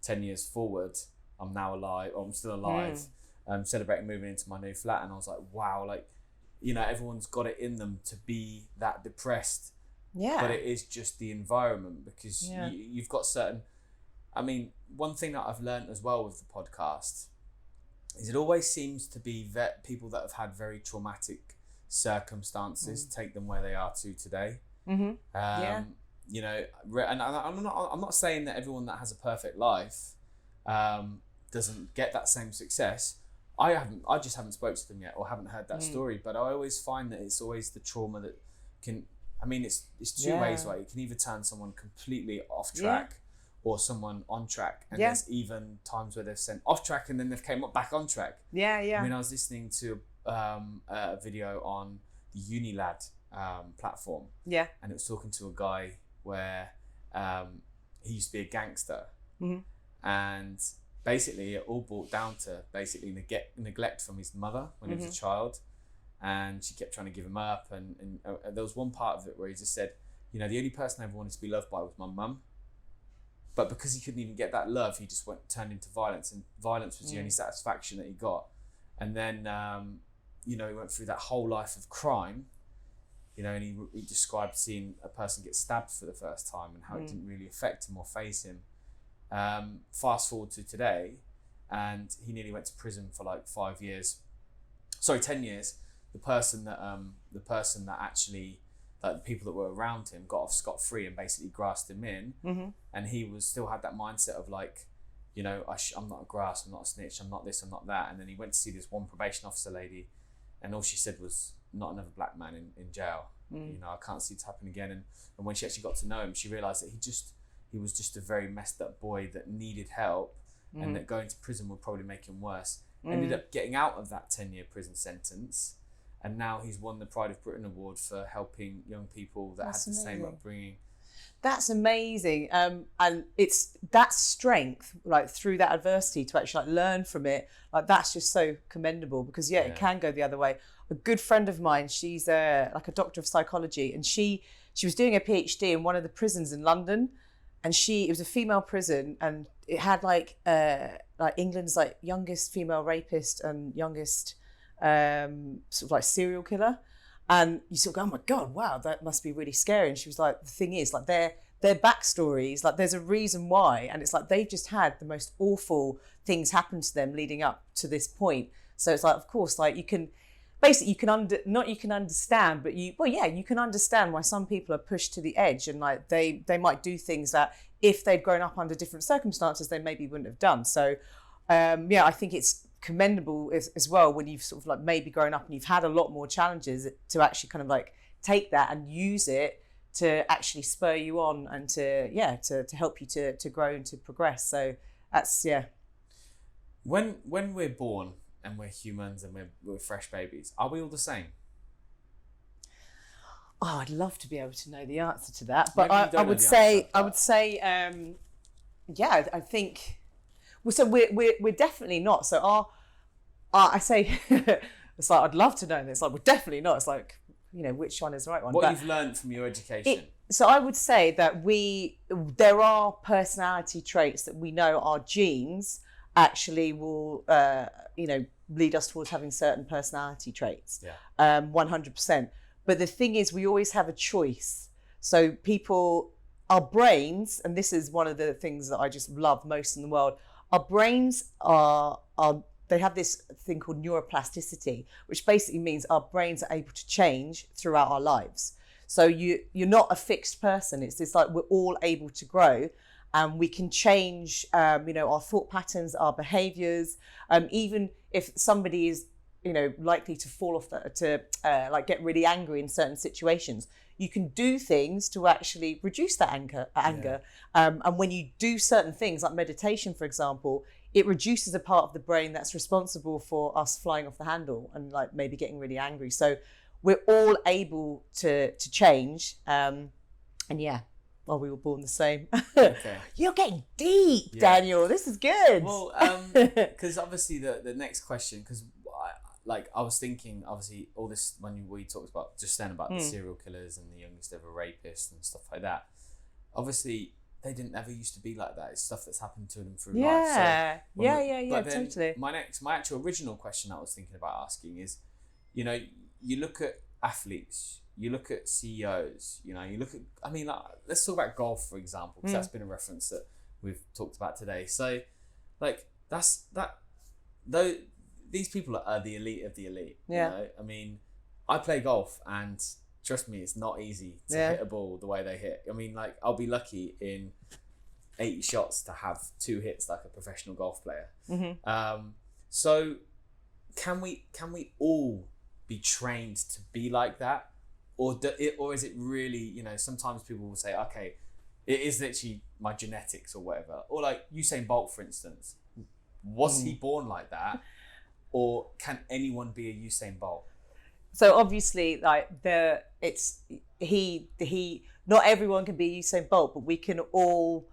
10 years forward, I'm now alive. Or I'm still alive. Celebrating moving into my new flat. And I was like, wow, like, everyone's got it in them to be that depressed. Yeah. But it is just the environment because you've got certain... I mean, one thing that I've learned as well with the podcast is it always seems to be that people that have had very traumatic circumstances take them where they are to today. Mm-hmm. And I'm not saying that everyone that has a perfect life doesn't get that same success. I just haven't spoke to them yet or haven't heard that story. But I always find that it's always the trauma that can... I mean, it's two ways, right? It can either turn someone completely off track or someone on track. And there's even times where they've sent off track and then they've came back on track. Yeah. I mean, I was listening to a video on the Unilad platform. Yeah. And it was talking to a guy where he used to be a gangster. Mm-hmm. And basically it all brought down to basically neglect from his mother when he was a child. And she kept trying to give him up. And there was one part of it where he just said, the only person I ever wanted to be loved by was my mum. But because he couldn't even get that love, he just turned into violence. And violence was the only satisfaction that he got. And then, he went through that whole life of crime, and he described seeing a person get stabbed for the first time and how it didn't really affect him or faze him. Fast forward to today, and he nearly went to prison for like 10 years. The person that actually, like the people that were around him, got off scot-free and basically grassed him in, and he still had that mindset of like, I'm not a grass, I'm not a snitch, I'm not this, I'm not that. And then he went to see this one probation officer lady, and all she said was, not another black man in jail. I can't see it happen again. And when she actually got to know him, she realised that he was just a very messed up boy that needed help, and that going to prison would probably make him worse. Ended up getting out of that 10-year prison sentence. And now he's won the Pride of Britain Award for helping young people that had the same upbringing. That's amazing. And it's that strength, like through that adversity, to actually like learn from it. Like that's just so commendable because it can go the other way. A good friend of mine, she's like a doctor of psychology, and she was doing a PhD in one of the prisons in London, and it was a female prison, and it had like England's like youngest female rapist and youngest sort of like serial killer, and you sort of go, oh my god, wow, that must be really scary. And she was like, the thing is, like their backstories, like there's a reason why, and it's like they've just had the most awful things happen to them leading up to this point. So it's like, of course, like you can understand, but you can understand why some people are pushed to the edge, and like they might do things that if they'd grown up under different circumstances they maybe wouldn't have done. So I think it's commendable as well when you've sort of like maybe grown up and you've had a lot more challenges to actually kind of like take that and use it to actually spur you on and to help you to grow and to progress. So that's when we're born and we're humans and we're fresh babies, are we all the same? Oh, I'd love to be able to know the answer to that, but I would say I think. Well, so we're definitely not. So I say it's like I'd love to know this. Like we're definitely not. It's like which one is the right one. What you've learned from your education. So I would say that there are personality traits that we know are genes, actually will, lead us towards having certain personality traits. 100%. But the thing is, we always have a choice. So our brains, and this is one of the things that I just love most in the world, our brains they have this thing called neuroplasticity, which basically means our brains are able to change throughout our lives. So you're not a fixed person. It's just like we're all able to grow, and we can change, our thought patterns, our behaviors. Even if somebody is, likely to fall off, get really angry in certain situations, you can do things to actually reduce that anger. And when you do certain things like meditation, for example, it reduces a part of the brain that's responsible for us flying off the handle and like maybe getting really angry. So we're all able to change. Well, we were born the same. Okay. You're getting deep, Daniel. This is good. Well, because obviously the next question, because I was thinking, obviously, all this when we talked about just then about the serial killers and the youngest ever rapist and stuff like that. Obviously, they didn't ever used to be like that. It's stuff that's happened to them through life. So Totally. My actual original question I was thinking about asking is, you look at athletes, you look at CEOs, you look at, let's talk about golf, for example, because that's been a reference that we've talked about today. So, though these people are the elite of the elite. I play golf, and trust me, it's not easy to hit a ball the way they hit. I'll be lucky in 80 shots to have 2 hits like a professional golf player. So can we all be trained to be like that, or is it really, sometimes people will say, okay, it is literally my genetics or whatever, or like Usain Bolt, for instance, was he born like that, or can anyone be a Usain Bolt? So obviously, not everyone can be Usain Bolt, but we can all,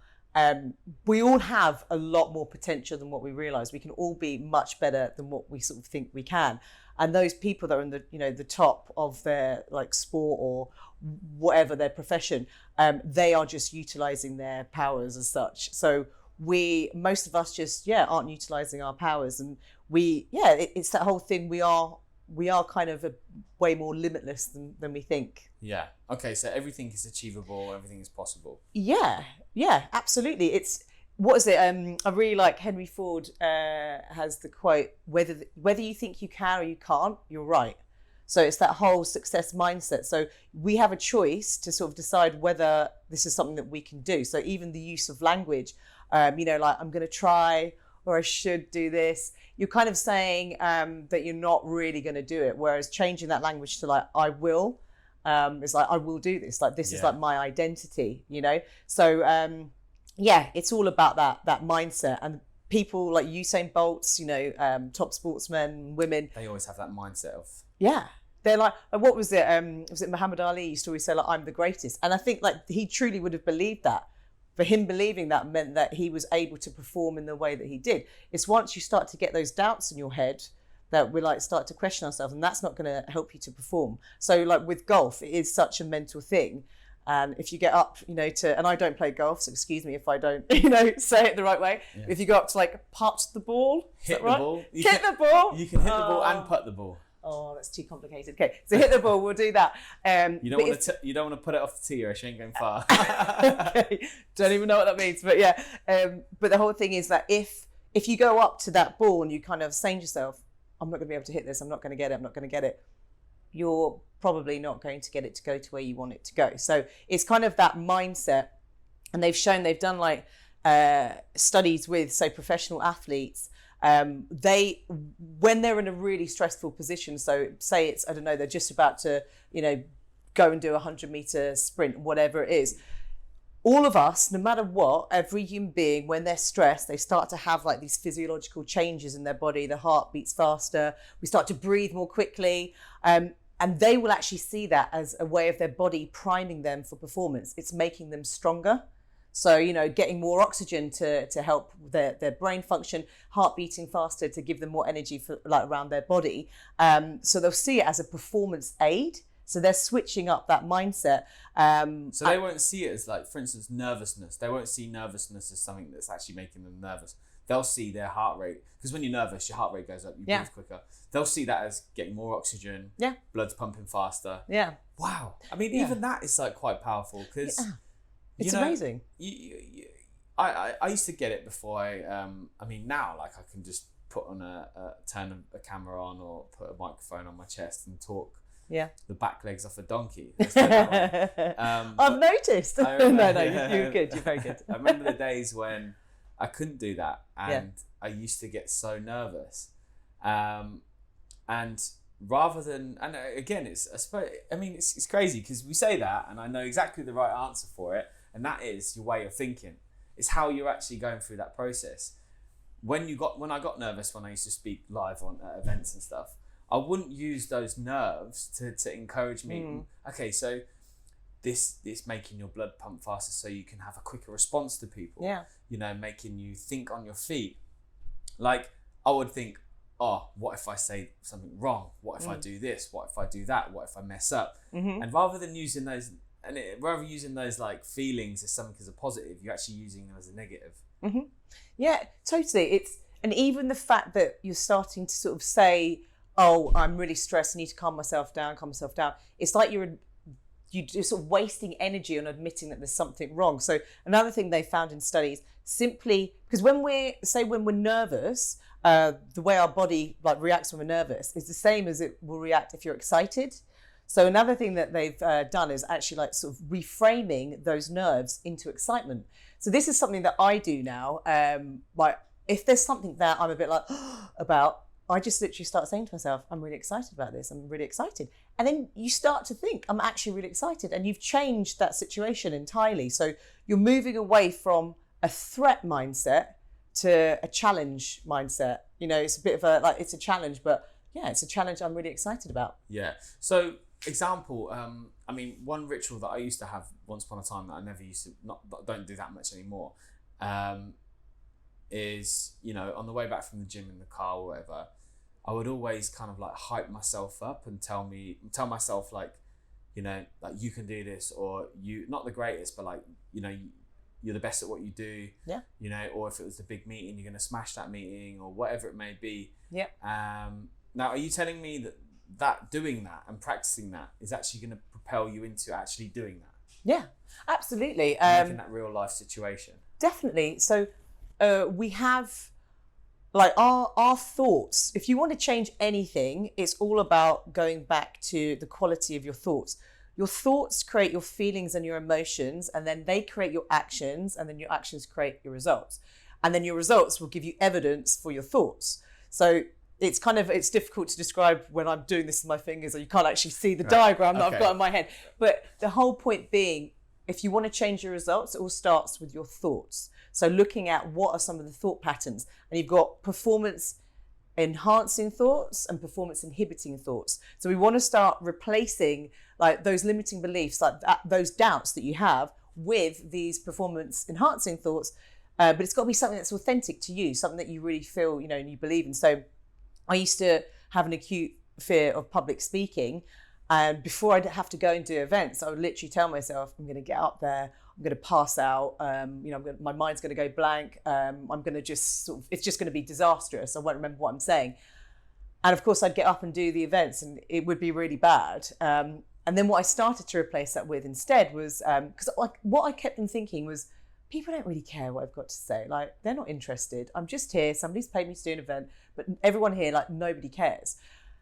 we all have a lot more potential than what we realize. We can all be much better than what we sort of think we can. And those people that are in the top of their sport or whatever their profession, they are just utilizing their powers as such. So most of us just aren't utilizing our powers, and it's that whole thing. We are kind of way more limitless than we think. Yeah. Okay. So everything is achievable. Everything is possible. Yeah. Absolutely. It's, what is it? I really like Henry Ford has the quote: whether you think you can or you can't, you're right. So it's that whole success mindset. So we have a choice to sort of decide whether this is something that we can do. So even the use of language, I'm going to try, or I should do this. You're kind of saying that you're not really going to do it. Whereas changing that language to I will, is I will do this. This is my identity, So it's all about that mindset. And people like Usain Bolts, top sportsmen, women. They always have that mindset of. Yeah. They're like, what was it? Was it Muhammad Ali used to always say, I'm the greatest? And I think he truly would have believed that. For him believing that meant that he was able to perform in the way that he did. It's once you start to get those doubts in your head that we start to question ourselves, and that's not going to help you to perform. So with golf, it is such a mental thing. And if you get up, and I don't play golf, so excuse me if I don't, say it the right way. Yeah. If you go up to putt the ball, hit the ball. You can hit the ball and putt the ball. Oh, that's too complicated. Okay, so hit the ball. We'll do that. You don't want to put it off the tee, or she ain't going far. Okay, don't even know what that means, but yeah. But the whole thing is that if you go up to that ball and you kind of saying to yourself, "I'm not going to be able to hit this. I'm not going to get it. I'm not going to get it," you're probably not going to get it to go to where you want it to go. So it's kind of that mindset, and they've done studies with, say, professional athletes. When they're in a really stressful position, so say it's, I don't know, they're just about to, go and do a 100-meter sprint, whatever it is. All of us, no matter what, every human being, when they're stressed, they start to have these physiological changes in their body. The heart beats faster. We start to breathe more quickly. And they will actually see that as a way of their body priming them for performance. It's making them stronger. So, getting more oxygen to help their brain function, heart beating faster to give them more energy for around their body. So they'll see it as a performance aid. So they're switching up that mindset. So they won't see it as for instance, nervousness. They won't see nervousness as something that's actually making them nervous. they'll see their heart rate, because when you're nervous, your heart rate goes up, you breathe quicker. They'll see that as getting more oxygen, blood's pumping faster. Yeah. Wow. I mean, even that is like quite powerful, because it's amazing. I used to get it before I mean, now like I can just put on turn a camera on or put a microphone on my chest and talk the back legs off a donkey. I've noticed. You're good. You're very good. I remember the days when I couldn't do that, and I used to get so nervous. And rather than, and again, it's crazy because we say that, and I know exactly the right answer for it, and that is your way of thinking. It's how you're actually going through that process. When I got nervous when I used to speak live on events and stuff, I wouldn't use those nerves to encourage me. Okay, so this making your blood pump faster so you can have a quicker response to people. Yeah. You know, making you think on your feet. Like I would think, oh, what if I say something wrong? What if I do this? What if I do that? What if I mess up? And rather than using those, like feelings as something as a positive, you're actually using them as a negative. Yeah, totally. And even the fact that you're starting to sort of say, oh, I'm really stressed, I need to calm myself down. It's like you're sort of wasting energy on admitting that there's something wrong. So another thing they found in studies, simply because when we're nervous, the way our body like reacts when we're nervous is the same as it will react if you're excited. So another thing that they've done is actually like sort of reframing those nerves into excitement. So this is something that I do now. Like if there's something that I'm a bit like about, I just literally start saying to myself, I'm really excited about this. I'm really excited. And then you start to think, I'm actually really excited. And you've changed that situation entirely. So you're moving away from a threat mindset to a challenge mindset. You know, it's a bit of it's a challenge, but yeah, it's a challenge I'm really excited about. Yeah. So example, I mean, one ritual that I used to have once upon a time that I never used to, don't do that much anymore, is, you know, on the way back from the gym in the car or whatever, I would always kind of like hype myself up and tell myself like, you know, like you can do this, or you, not the greatest, but like, you know, you're the best at what you do. Yeah. You know, or if it was the big meeting, you're going to smash that meeting or whatever it may be. Yeah. Now, are you telling me that doing that and practicing that is actually going to propel you into actually doing that? Yeah, absolutely. Making that real life situation. Definitely. So we have like our thoughts. If you want to change anything, it's all about going back to the quality of your thoughts. Your thoughts create your feelings and your emotions, and then they create your actions, and then your actions create your results. And then your results will give you evidence for your thoughts. So it's difficult to describe when I'm doing this with my fingers, or you can't actually see the diagram that I've got in my head. But the whole point being, if you want to change your results, it all starts with your thoughts. So looking at what are some of the thought patterns, and you've got performance enhancing thoughts and performance inhibiting thoughts. So we want to start replacing like those limiting beliefs, like those doubts that you have, with these performance enhancing thoughts. But it's got to be something that's authentic to you, something that you really feel, you know, and you believe in. So I used to have an acute fear of public speaking. And before I'd have to go and do events, I would literally tell myself, I'm going to get up there, I'm going to pass out, you know, my mind's going to go blank. I'm going to just it's just going to be disastrous. I won't remember what I'm saying. And of course, I'd get up and do the events and it would be really bad. And then what I started to replace that with instead was, because what I kept on thinking was, people don't really care what I've got to say. Like, they're not interested. I'm just here. Somebody's paid me to do an event, but everyone here, like, nobody cares.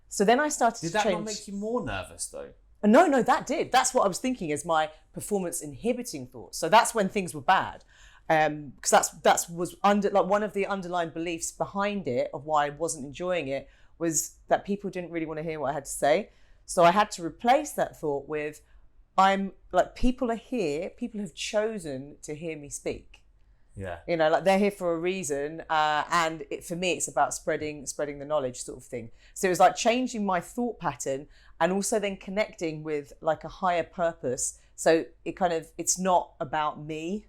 So then I started to change. Did that not make you more nervous though? No, that did. That's what I was thinking as my performance inhibiting thoughts. So that's when things were bad. Because that was one of the underlying beliefs behind it, of why I wasn't enjoying it, was that people didn't really want to hear what I had to say. So I had to replace that thought with, I'm like, people are here, people have chosen to hear me speak. Yeah. You know, like they're here for a reason. And for me, it's about spreading the knowledge sort of thing. So it was like changing my thought pattern and also then connecting with like a higher purpose. So it's not about me,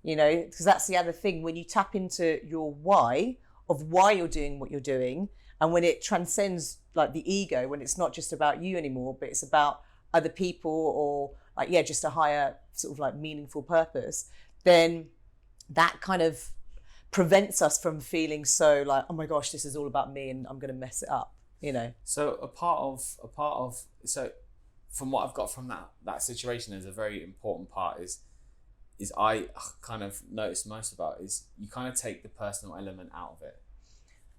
you know, because that's the other thing. When you tap into your why of why you're doing what you're doing, and when it transcends like the ego, when it's not just about you anymore, but it's about other people, or like, yeah, just a higher sort of like meaningful purpose, then that kind of prevents us from feeling so like, oh my gosh, this is all about me and I'm going to mess it up, you know. So a part of so from what I've got from that situation is a very important part is I kind of noticed most about is you kind of take the personal element out of it.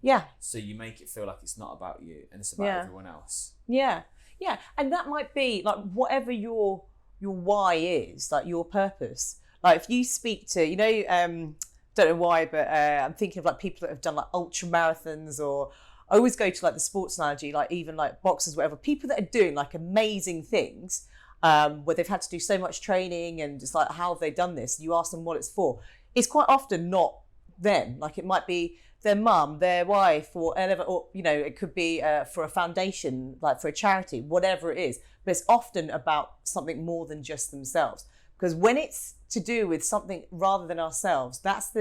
Yeah. So you make it feel like it's not about you and it's about everyone else. Yeah. Yeah. And that might be like whatever your why is, like your purpose. Like if you speak to, you know, don't know why, but I'm thinking of like people that have done like ultra marathons, or I always go to like the sports analogy, like even like boxers, whatever, people that are doing like amazing things, where they've had to do so much training and it's like, how have they done this? You ask them what it's for. It's quite often not them. Like it might be their mum, their wife, or whatever, or, you know, it could be for a foundation, like for a charity, whatever it is. But it's often about something more than just themselves. Because when it's to do with something rather than ourselves, that's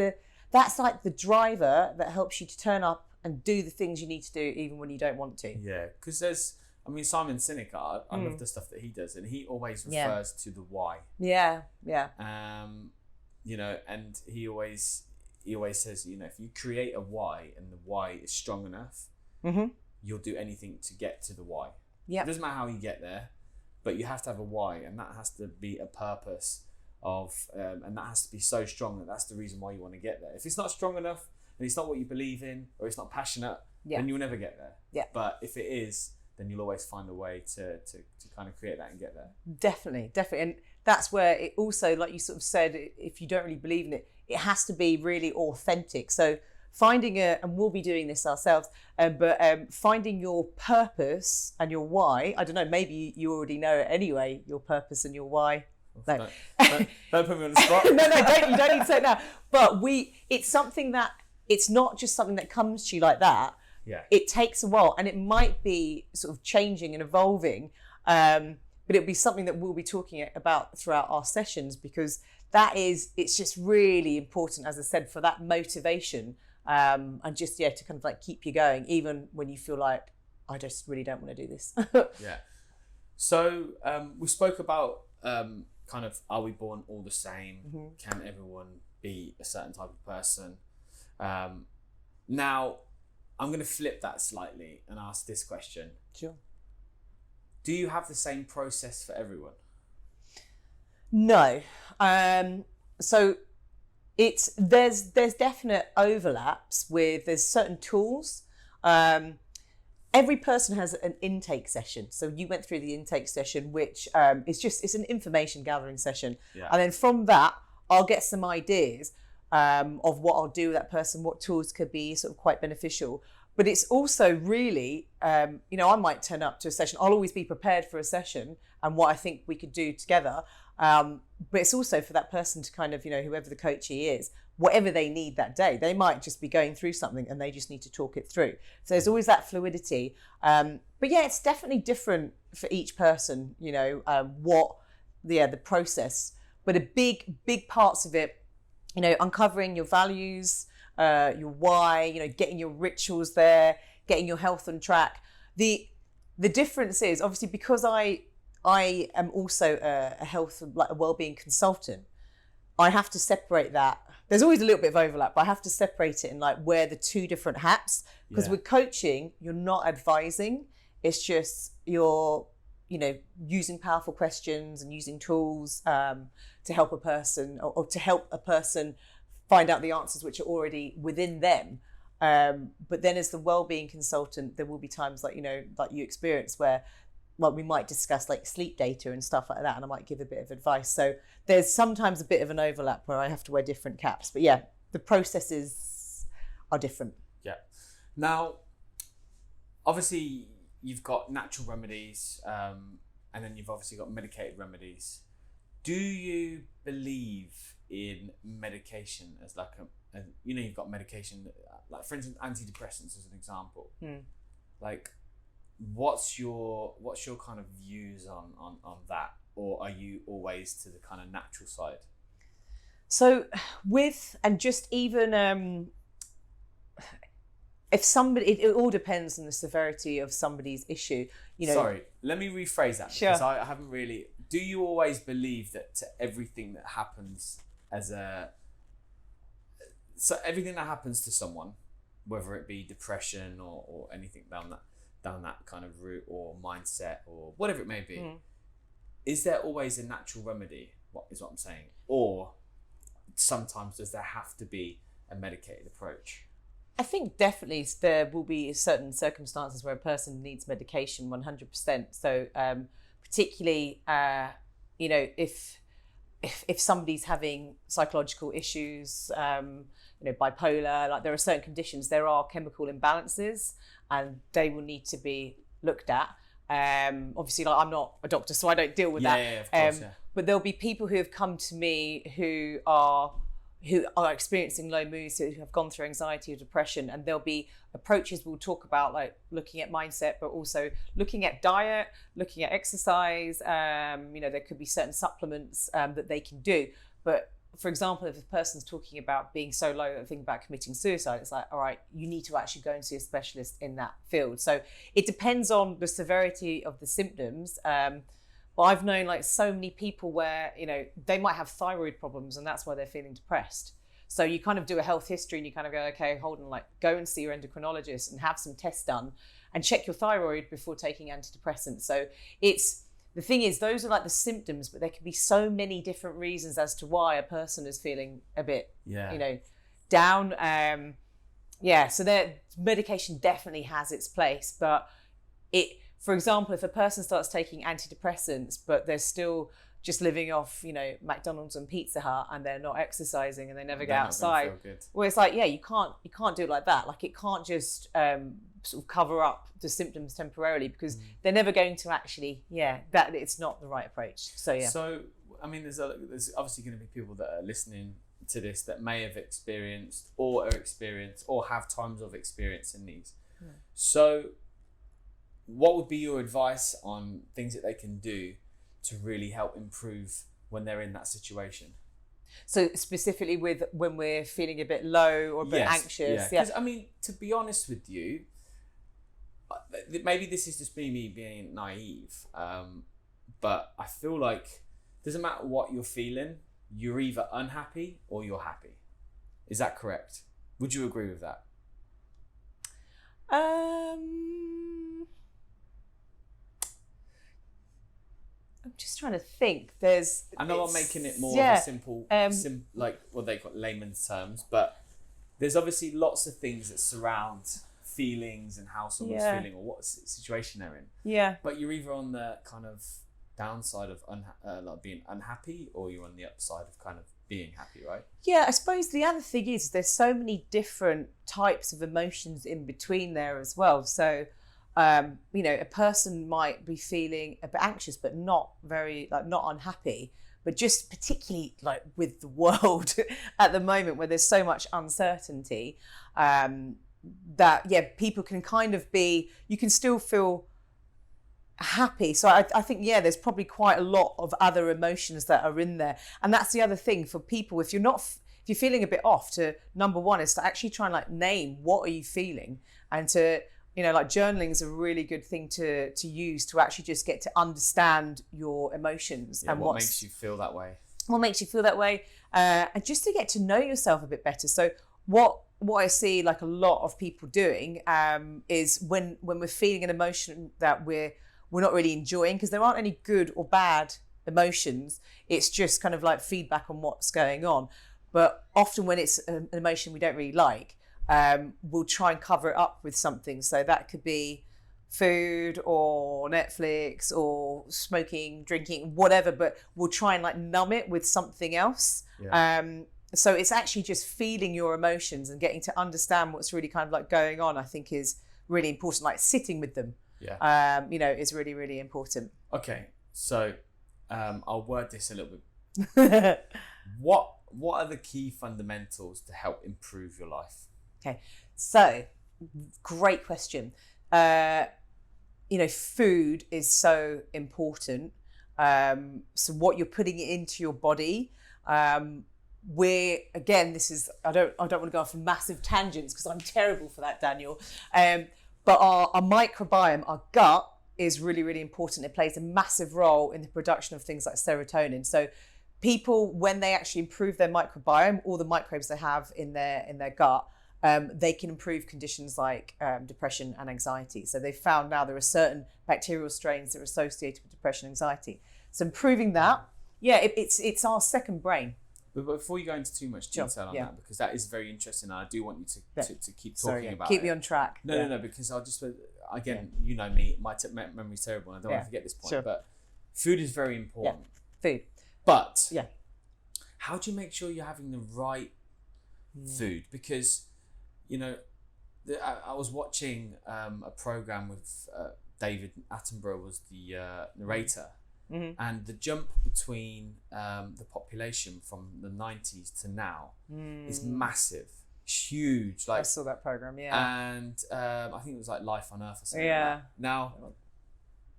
like the driver that helps you to turn up and do the things you need to do even when you don't want to. Yeah, because Simon Sinek, I love the stuff that he does, and he always refers to the why. Yeah. You know, and he always says, you know, if you create a why and the why is strong enough, you'll do anything to get to the why. Yeah. It doesn't matter how you get there, but you have to have a why, and that has to be a purpose of, and that has to be so strong that that's the reason why you want to get there. If it's not strong enough and it's not what you believe in, or it's not passionate, then you'll never get there. Yeah. But if it is, then you'll always find a way to kind of create that and get there. Definitely. And that's where it also, like you sort of said, if you don't really believe in it, it has to be really authentic. So finding and we'll be doing this ourselves, but finding your purpose and your why. I don't know, maybe you already know it anyway, your purpose and your why. No. Don't put me on the spot. No, you don't need to say it now. But it's something that, it's not just something that comes to you like that. Yeah. It takes a while, and it might be sort of changing and evolving, but it'll be something that we'll be talking about throughout our sessions, because it's just really important, as I said, for that motivation, and just, to kind of like keep you going, even when you feel like, I just really don't want to do this. Yeah. So we spoke about kind of, are we born all the same? Can everyone be a certain type of person? Now, I'm going to flip that slightly and ask this question. Sure. Do you have the same process for everyone? No. So there's definite overlaps there's certain tools. Every person has an intake session. So you went through the intake session, which it's an information gathering session. Yeah. And then from that, I'll get some ideas of what I'll do with that person, what tools could be sort of quite beneficial. But it's also really, I might turn up to a session. I'll always be prepared for a session and what I think we could do together. But it's also for that person to kind of, whoever the coachee is, whatever they need that day. They might just be going through something and they just need to talk it through. So there's always that fluidity. But yeah, it's definitely different for each person, the process. But a big parts of it, uncovering your values, your why, getting your rituals there, getting your health on track. The difference is obviously because I am also a health, like a wellbeing consultant. I have to separate that. There's always a little bit of overlap, but I have to separate it and like wear the two different hats. Because with coaching, you're not advising. It's just you're, using powerful questions and using tools to help a person or to help a person find out the answers which are already within them. But then as the wellbeing consultant, there will be times like you experience where, well, we might discuss like sleep data and stuff like that, and I might give a bit of advice. So there's sometimes a bit of an overlap where I have to wear different caps. But yeah, the processes are different. Yeah. Now, obviously, you've got natural remedies, and then you've obviously got medicated remedies. Do you believe in medication as like you've got medication, like for instance, antidepressants as an example. Like, what's your kind of views on that, or are you always to the kind of natural side? So if somebody, it all depends on the severity of somebody's issue. Sorry, let me rephrase that. Sure. Because I haven't really. Do you always believe that to everything that happens as So everything that happens to someone, whether it be depression or anything down that kind of route, or mindset, or whatever it may be, is there always a natural remedy? What I'm saying? Or sometimes does there have to be a medicated approach? I think definitely there will be certain circumstances where a person needs medication 100%. So particularly, if somebody's having psychological issues, bipolar, like there are certain conditions, there are chemical imbalances, and they will need to be looked at. Obviously, like, I'm not a doctor, so I don't deal with that. Yeah, of course, But there'll be people who have come to me who are experiencing low moods, who have gone through anxiety or depression, and there'll be approaches we'll talk about, like looking at mindset, but also looking at diet, looking at exercise. There could be certain supplements that they can do. But for example, if a person's talking about being so low and thinking about committing suicide, it's like, all right, you need to actually go and see a specialist in that field. So it depends on the severity of the symptoms. But I've known like so many people where, they might have thyroid problems and that's why they're feeling depressed. So you kind of do a health history and you kind of go, okay, hold on, like go and see your endocrinologist and have some tests done and check your thyroid before taking antidepressants. So the thing is, those are like the symptoms, but there can be so many different reasons as to why a person is feeling a bit, down. So their medication definitely has its place, but for example, if a person starts taking antidepressants, but they're still just living off, McDonald's and Pizza Hut, and they're not exercising and they never go outside, well, it's like, you can't do it like that. Like it can't just sort of cover up the symptoms temporarily, because they're never going to actually, that it's not the right approach. So So I mean, there's obviously going to be people that are listening to this that may have experienced or have times of experience in these. So what would be your advice on things that they can do to really help improve when they're in that situation? So specifically with when we're feeling a bit low or a bit anxious. Because I mean, to be honest with you, maybe this is just me being naive, but I feel like it doesn't matter what you're feeling, you're either unhappy or you're happy. Is that correct? Would you agree with that? I'm just trying to think. I know I'm making it more of a simple, like what they call layman's terms, but there's obviously lots of things that surround feelings and how someone's feeling or what situation they're in. Yeah. But you're either on the kind of downside of like being unhappy, or you're on the upside of kind of being happy, right? Yeah, I suppose the other thing is there's so many different types of emotions in between there as well. So a person might be feeling a bit anxious, but not very, not unhappy, but just particularly like with the world at the moment where there's so much uncertainty, that people can kind of you can still feel happy. So I think, there's probably quite a lot of other emotions that are in there. And that's the other thing for people, if you're feeling a bit off, to number one is to actually try and name what are you feeling, and to journaling is a really good thing to use to actually just get to understand your emotions and what makes you feel that way. What makes you feel that way, and just to get to know yourself a bit better. So what I see like a lot of people doing is when we're feeling an emotion that we're not really enjoying, because there aren't any good or bad emotions. It's just kind of like feedback on what's going on. But often when it's an emotion we don't really like, we'll try and cover it up with something. So that could be food or Netflix or smoking, drinking, whatever, but we'll try and numb it with something else. So it's actually just feeling your emotions and getting to understand what's really kind of going on, I think is really important. Like sitting with them, is really, really important. Okay. So I'll word this a little bit. What are the key fundamentals to help improve your life? Okay, so great question. Food is so important. So what you're putting into your body. This is I don't want to go off on massive tangents because I'm terrible for that, Daniel. But our microbiome, our gut, is really, really important. It plays a massive role in the production of things like serotonin. So people, when they actually improve their microbiome, all the microbes they have in their gut, they can improve conditions like depression and anxiety. So they've found now there are certain bacterial strains that are associated with depression and anxiety. So improving that, it's our second brain. But before you go into too much detail on that, because that is very interesting, and I do want you to keep talking about keep it. me on track. No, because I'll just, again, you know me, my memory's terrible, and I don't want to forget this point, but food is very important. Food. But how do you make sure you're having the right food? Because, you know, I was watching a program with David Attenborough was the narrator. Mm-hmm. And the jump between the population from the 90s to now is massive. It's huge. Like, I saw that program, And I think it was like Life on Earth or something like that. Now,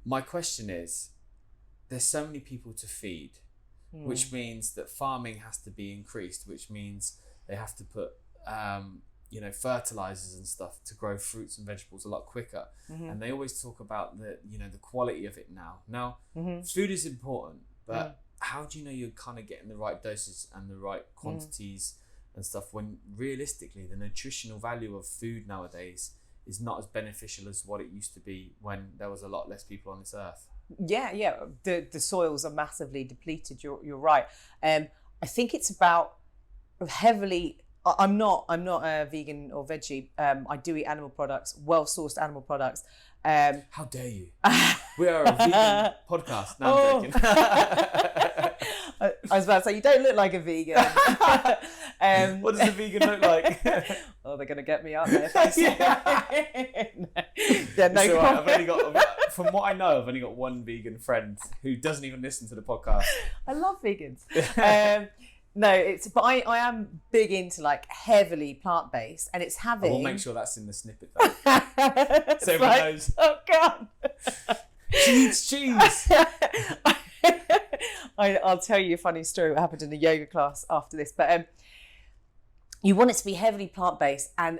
my question is, there's so many people to feed, which means that farming has to be increased, which means they have to put fertilizers and stuff to grow fruits and vegetables a lot quicker. And they always talk about the quality of it now. Food is important, but how do you know you're kind of getting the right doses and the right quantities and stuff, when realistically the nutritional value of food nowadays is not as beneficial as what it used to be when there was a lot less people on this earth? The soils are massively depleted. You're right. I think it's about heavily. I'm not a vegan or veggie. I do eat animal products, well-sourced animal products. How dare you? We are a vegan podcast. No, I'm joking. I was about to say, you don't look like a vegan. What does a vegan look like? Oh, they're going to get me out there. No comment. From what I know, I've only got one vegan friend who doesn't even listen to the podcast. I love vegans. But I am big into like heavily plant-based, and it's having. I will make sure that's in the snippet though. So everyone knows. Oh God. She eats cheese. I'll tell you a funny story what happened in a yoga class after this, but you want it to be heavily plant-based, and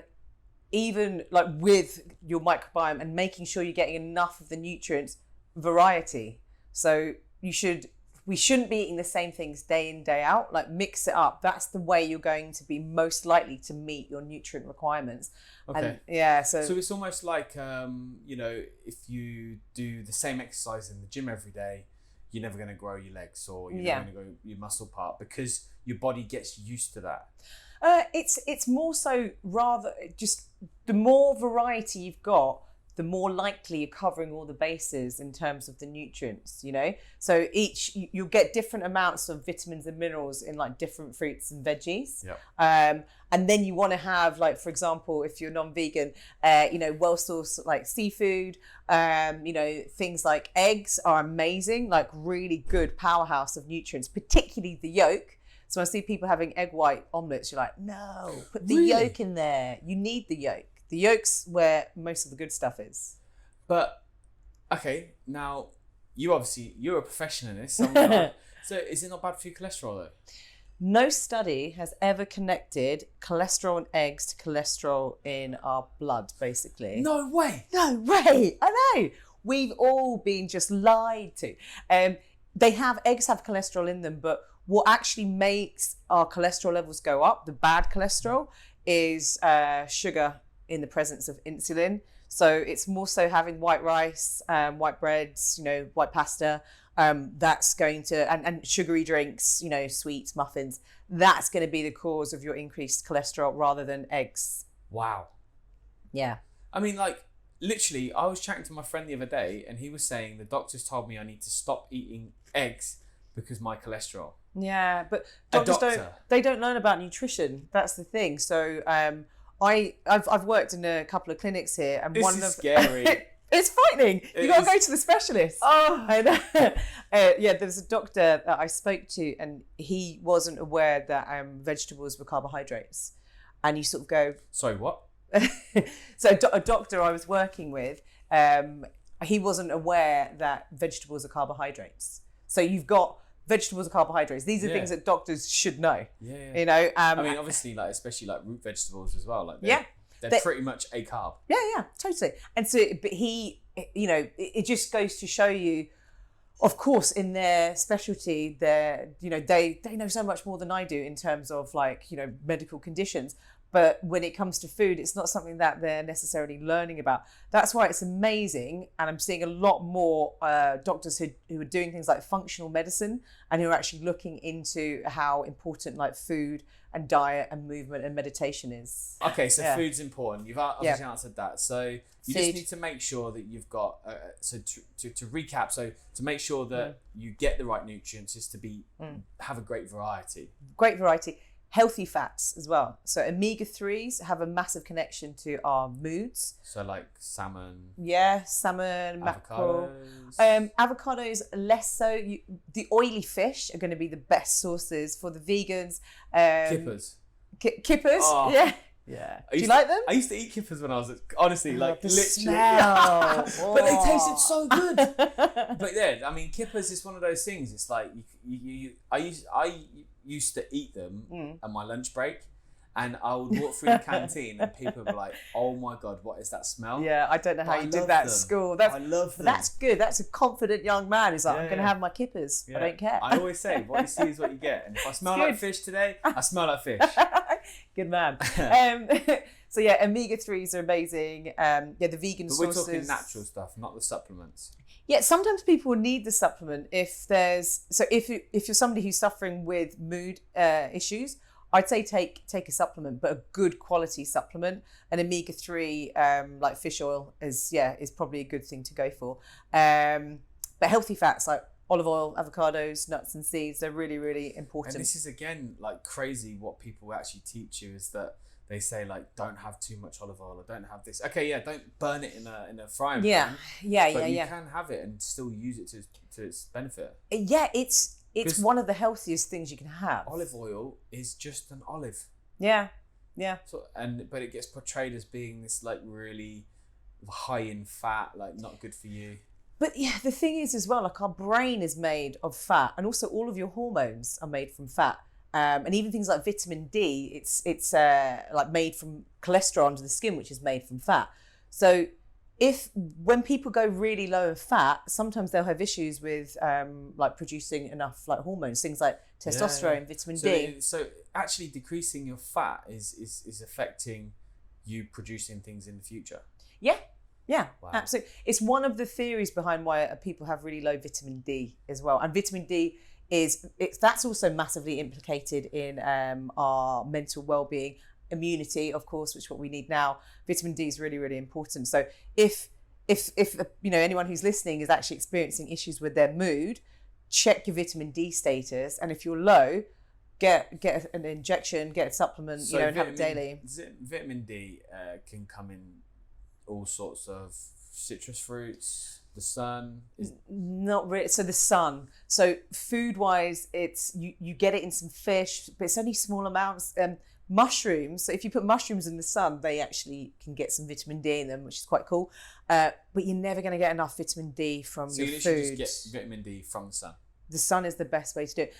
even like with your microbiome and making sure you're getting enough of the nutrients variety. So we shouldn't be eating the same things day in, day out, like mix it up. That's the way you're going to be most likely to meet your nutrient requirements. Okay. And, so it's almost like, if you do the same exercise in the gym every day, you're never going to grow your legs, or you're never going to grow your muscle part, because your body gets used to that. It's more so rather just the more variety you've got, the more likely you're covering all the bases in terms of the nutrients, So you'll get different amounts of vitamins and minerals in like different fruits and veggies. Yep. And then you want to have, like, for example, if you're non-vegan, well-sourced like seafood, things like eggs are amazing, like really good powerhouse of nutrients, particularly the yolk. So when I see people having egg white omelets, you're like, no, put the yolk in there. You need the yolk. The yolk's where most of the good stuff is. But, okay, now, you're a professional in this. So is it not bad for your cholesterol, though? No study has ever connected cholesterol in eggs to cholesterol in our blood, basically. No way! No way! I know! We've all been just lied to. Eggs have cholesterol in them, but what actually makes our cholesterol levels go up, the bad cholesterol, is sugar in the presence of insulin. So it's more so having white rice, white breads, white pasta, that's going to, and sugary drinks, sweets, muffins, that's going to be the cause of your increased cholesterol rather than eggs. Wow. Yeah. I mean, like, literally, I was chatting to my friend the other day, and he was saying the doctors told me I need to stop eating eggs because my cholesterol. Yeah, but doctors don't learn about nutrition. That's the thing. So I've worked in a couple of clinics here, and this is scary. It's frightening. You got to go to the specialist. Oh, I know. There was a doctor that I spoke to, and he wasn't aware that vegetables were carbohydrates, and you sort of go, sorry, what? So a doctor I was working with, he wasn't aware that vegetables are carbohydrates. So you've got vegetables are carbohydrates. These are things that doctors should know. Yeah. I mean, obviously, like, especially like root vegetables as well. Like, they're pretty much a carb. Yeah, totally. And so, but he, it just goes to show you of course, in their specialty, they know so much more than I do in terms of like, medical conditions. But when it comes to food, it's not something that they're necessarily learning about. That's why it's amazing. And I'm seeing a lot more doctors who are doing things like functional medicine and who are actually looking into how important like food and diet and movement and meditation is. Okay, so food's important. You've obviously answered that. So you just need to make sure that you've got, so to recap, so to make sure that you get the right nutrients is to have a great variety. Great variety. Healthy fats as well. So omega-3s have a massive connection to our moods. So like salmon. Yeah, salmon, mackerel. Avocados less so. The oily fish are going to be the best sources for the vegans. Kippers. Kippers, oh. Yeah. Yeah. Do you like them? I used to eat kippers when I was honestly like the literally. Smell. But they tasted so good. But yeah, I mean, kippers is one of those things. It's like I used to eat them at my lunch break, and I would walk through the canteen and people would be like, "Oh my god, what is that smell?" Yeah, I don't know how you did that at school. I love them. That's good. That's a confident young man. He's like, I'm going to have my kippers. Yeah. I don't care. I always say, what you see is what you get. And if I smell like fish today, I smell like fish. Good man. So yeah, omega-3s are amazing. The vegan but sources. We're talking natural stuff, not the supplements. Yeah, sometimes people need the supplement if you're somebody who's suffering with mood issues. I'd say take a supplement, but a good quality supplement. An omega-3 like fish oil is probably a good thing to go for. But healthy fats like olive oil, avocados, nuts and seeds, they're really, really important. And this is again like crazy what people actually teach you is that they say like don't have too much olive oil or don't have this. Okay, yeah, don't burn it in a frying pan. But you can have it and still use it to its benefit. Yeah, it's one of the healthiest things you can have. Olive oil is just an olive. Yeah. So but it gets portrayed as being this like really high in fat, like not good for you. But yeah, the thing is as well, like our brain is made of fat, and also all of your hormones are made from fat. And even things like vitamin D, it's like made from cholesterol under the skin, which is made from fat. So when people go really low in fat, sometimes they'll have issues with like producing enough like hormones, things like testosterone, vitamin D. So actually decreasing your fat is affecting you producing things in the future. Yeah, wow. Absolutely. It's one of the theories behind why people have really low vitamin D as well. And vitamin D that's also massively implicated in our mental well-being, immunity, of course, which is what we need now. Vitamin D is really, really important. So if anyone who's listening is actually experiencing issues with their mood, check your vitamin D status, and if you're low, get an injection, get a supplement, and have it daily. Vitamin D can come in all sorts of citrus fruits. The sun is not really. So the sun. So food wise, it's you get it in some fish, but it's only small amounts. Mushrooms. So if you put mushrooms in the sun, they actually can get some vitamin D in them, which is quite cool. But you're never going to get enough vitamin D from your food. So you just get vitamin D from the sun. The sun is the best way to do it.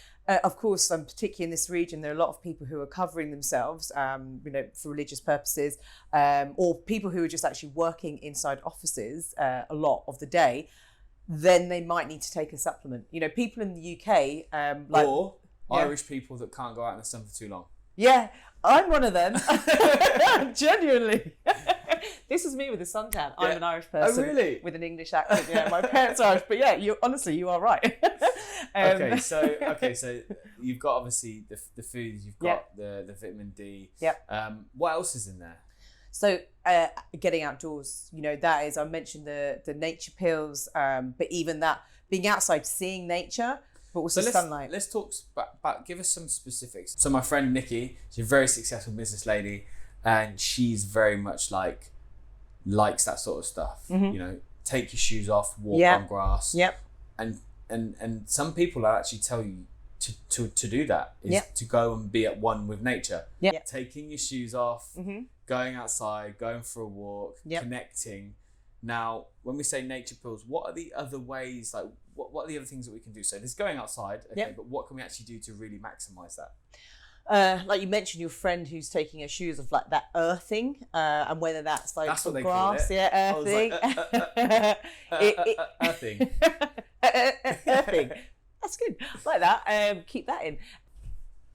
Of course, particularly in this region, there are a lot of people who are covering themselves, for religious purposes, or people who are just actually working inside offices a lot of the day. Then they might need to take a supplement. People in the UK, or Irish people that can't go out in the sun for too long. Yeah, I'm one of them. Genuinely. This is me with a suntan. Yeah. I'm an Irish person. Oh, really? With an English accent. Yeah, my parents are Irish, but yeah, you are right. Okay, so you've got obviously the foods, you've got the vitamin D. Yeah. What else is in there? So getting outdoors, that is, I mentioned the nature pills, but even that, being outside, seeing nature, but also sunlight. Let's talk about, give us some specifics. So my friend Nikki, she's a very successful business lady, and she's very much likes that sort of stuff. Mm-hmm. Take your shoes off, walk on grass. Yep. And some people actually tell you to do that, is to go and be at one with nature. Yep. Taking your shoes off, going outside, going for a walk, connecting. Now, when we say nature pills, what are the other ways, like what are the other things that we can do? So there's going outside, okay, but what can we actually do to really maximize that? Like you mentioned, your friend who's taking her shoes off, like that earthing, and whether that's like That's what they grass, call it. yeah, earthing. Earthing. Earthing. That's good. Like that. Keep that in.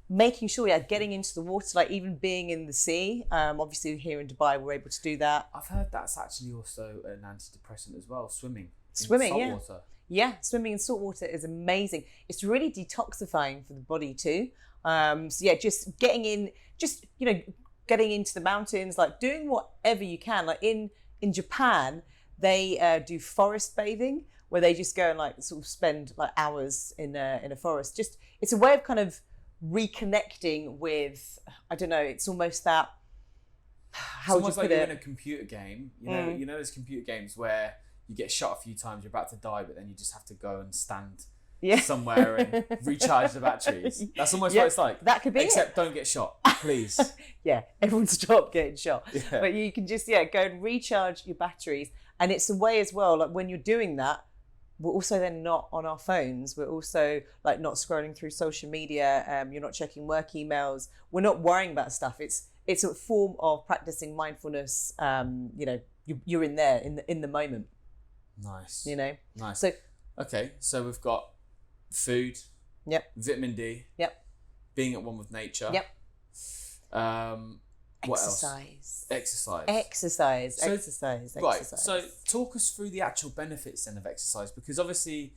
Making sure, getting into the water, like even being in the sea. Obviously, here in Dubai, we're able to do that. I've heard that's actually also an antidepressant as well. Swimming. Swimming, in salt water. Yeah, swimming in salt water is amazing. It's really detoxifying for the body too. Just getting in, getting into the mountains, like doing whatever you can. Like in Japan, they do forest bathing, where they just go and like sort of spend like hours in a forest. Just it's a way of kind of reconnecting with, I don't know, it's almost that, how would you put like it? you're in a computer game, you know those computer games where you get shot a few times, you're about to die, but then you just have to go and stand somewhere and recharge the batteries. That's almost what it's like. That could be Except don't get shot, please. Everyone stop getting shot. Yeah. But you can just go and recharge your batteries. And it's a way as well, like when you're doing that, we're also then not on our phones. We're also like not scrolling through social media. You're not checking work emails. We're not worrying about stuff. It's a form of practicing mindfulness. You're in there in the moment. Nice. Nice. So okay, so we've got food. Yep. Vitamin D. Yep. Being at one with nature. Yep. What else? Exercise. Right. So talk us through the actual benefits then of exercise, because obviously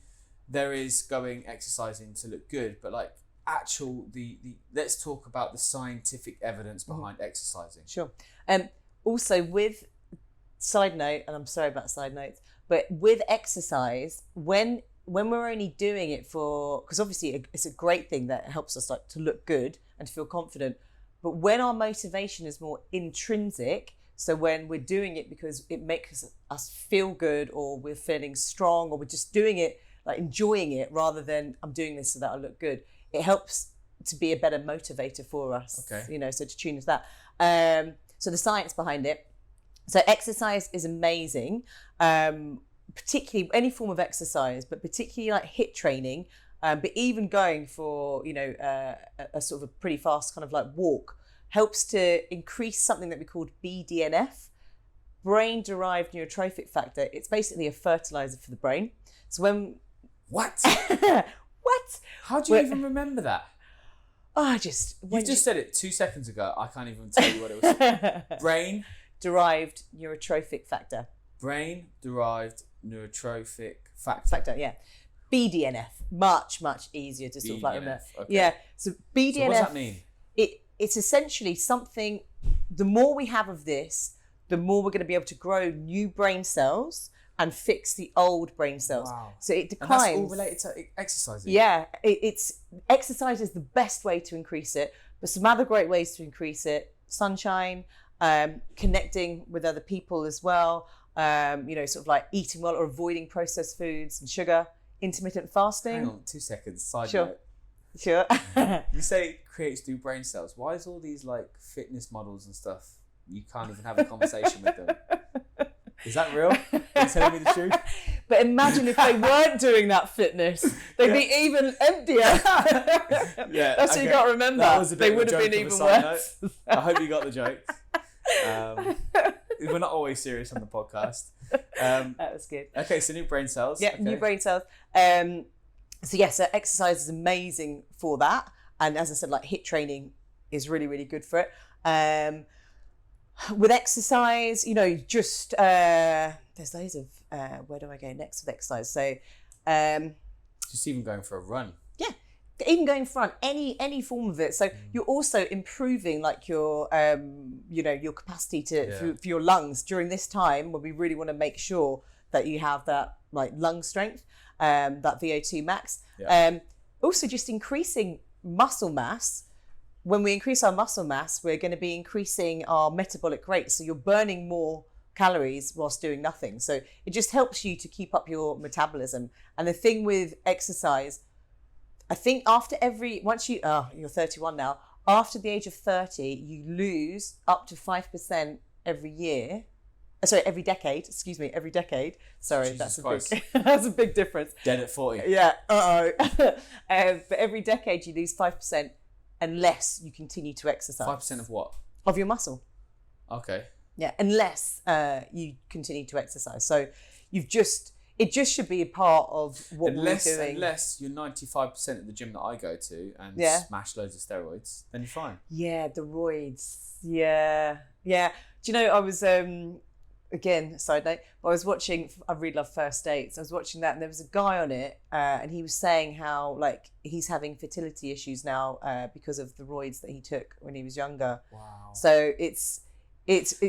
there is going exercising to look good, but like the let's talk about the scientific evidence behind exercising. Sure. Also with side note, and I'm sorry about side notes, but with exercise, when we're only doing it because obviously it's a great thing that helps us like to look good and to feel confident. But when our motivation is more intrinsic, so when we're doing it because it makes us feel good, or we're feeling strong, or we're just doing it, like enjoying it, rather than I'm doing this so that I look good, it helps to be a better motivator for us. Okay. So to tune into that. So the science behind it. So exercise is amazing, particularly any form of exercise, but particularly like HIIT training. But even going for, a sort of a pretty fast kind of like walk helps to increase something that we call BDNF, brain-derived neurotrophic factor. It's basically a fertilizer for the brain. So when... What? What? How do you even remember that? Oh, You just said it 2 seconds ago. I can't even tell you what it was. Brain-derived neurotrophic factor. Brain-derived neurotrophic factor. Yeah. BDNF, much easier to sort of like remember. Okay. Yeah, so BDNF. So what does that mean? It's essentially something. The more we have of this, the more we're going to be able to grow new brain cells and fix the old brain cells. Wow. So it declines. And that's all related to exercising. Yeah, it's exercise is the best way to increase it, but some other great ways to increase it: sunshine, connecting with other people as well. Sort of like eating well or avoiding processed foods and sugar. Intermittent fasting. Hang on, 2 seconds. Side Sure. note. Sure. You say it creates new brain cells. Why is all these like fitness models and stuff, you can't even have a conversation with them? Is that real? Are you telling me the truth? But imagine if they weren't doing that fitness, they'd be even emptier. Yeah, that's what you got to remember. That was a bit they would have been even worse. I hope you got the joke. We're not always serious on the podcast. That was good. Okay, so new brain cells. Yeah, okay. New brain cells. So exercise is amazing for that. And as I said, like HIIT training is really, really good for it. With exercise, there's loads of, where do I go next with exercise? So, just even going for a run. Yeah, even going for run, any form of it. So you're also improving like your, your capacity for your lungs during this time when we really want to make sure that you have that like lung strength, that VO2 max. Yeah. Also just increasing muscle mass. When we increase our muscle mass, we're going to be increasing our metabolic rate. So you're burning more calories whilst doing nothing. So it just helps you to keep up your metabolism. And the thing with exercise, I think you're 31 now, after the age of 30, you lose up to 5% every decade. Sorry, that's a big difference. Dead at 40. Yeah, but every decade you lose 5% unless you continue to exercise. 5% of what? Of your muscle. Okay. Yeah, unless you continue to exercise. So it just should be a part of what we're doing. Unless you're 95% at the gym that I go to and smash loads of steroids, then you're fine. Yeah, the roids. Yeah. Do you know, I was, again, side note, I was watching, I really love First Dates. I was watching that and there was a guy on it and he was saying how like he's having fertility issues now because of the roids that he took when he was younger. Wow. So it's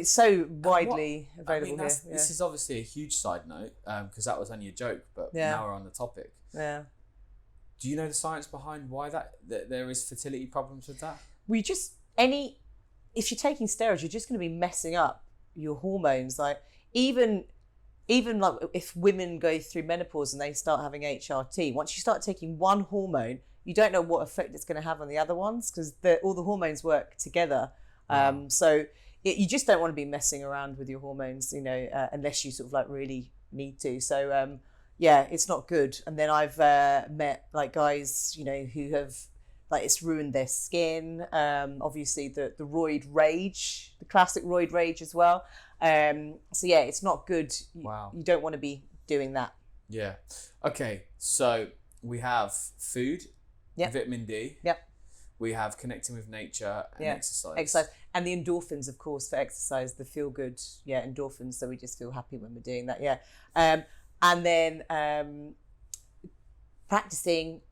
so widely available here. Yeah. This is obviously a huge side note because that was only a joke, but now we're on the topic. Yeah. Do you know the science behind why that there is fertility problems with that? If you're taking steroids, you're just going to be messing up your hormones. Like even like if women go through menopause and they start having HRT, once you start taking one hormone, you don't know what effect it's going to have on the other ones because all the hormones work together. So you just don't want to be messing around with your hormones, unless you sort of like really need to. So it's not good. And then I've met like guys, who have like it's ruined their skin. Obviously the roid rage, the classic roid rage as well. It's not good. You don't want to be doing that. Yeah. Okay. So we have food, vitamin D. Yep. We have connecting with nature and exercise. And the endorphins, of course, for exercise, the feel good, endorphins. So we just feel happy when we're doing that. Yeah. And then practicing,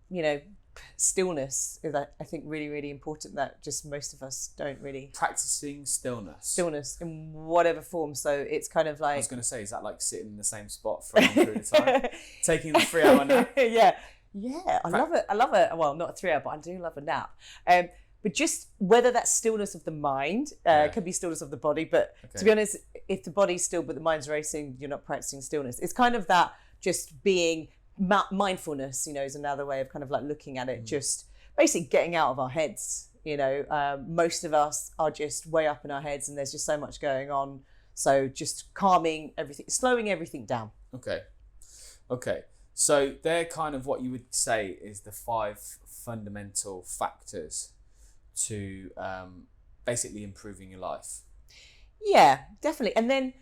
stillness is, I think, really, really important that just most of us don't really. Practicing stillness. Stillness in whatever form. So it's kind of like. I was going to say, is that like sitting in the same spot for a long period of time? Taking the 3-hour nap? Yeah, I love it. Well, not a 3-hour, but I do love a nap. But just whether that's stillness of the mind, could be stillness of the body. But to be honest, if the body's still but the mind's racing, you're not practicing stillness. It's kind of that just being mindfulness, is another way of kind of like looking at it. Just basically getting out of our heads. Most of us are just way up in our heads and there's just so much going on. So just calming everything, slowing everything down. Okay. So they're kind of what you would say is the 5 fundamental factors to basically improving your life. Yeah, definitely. And then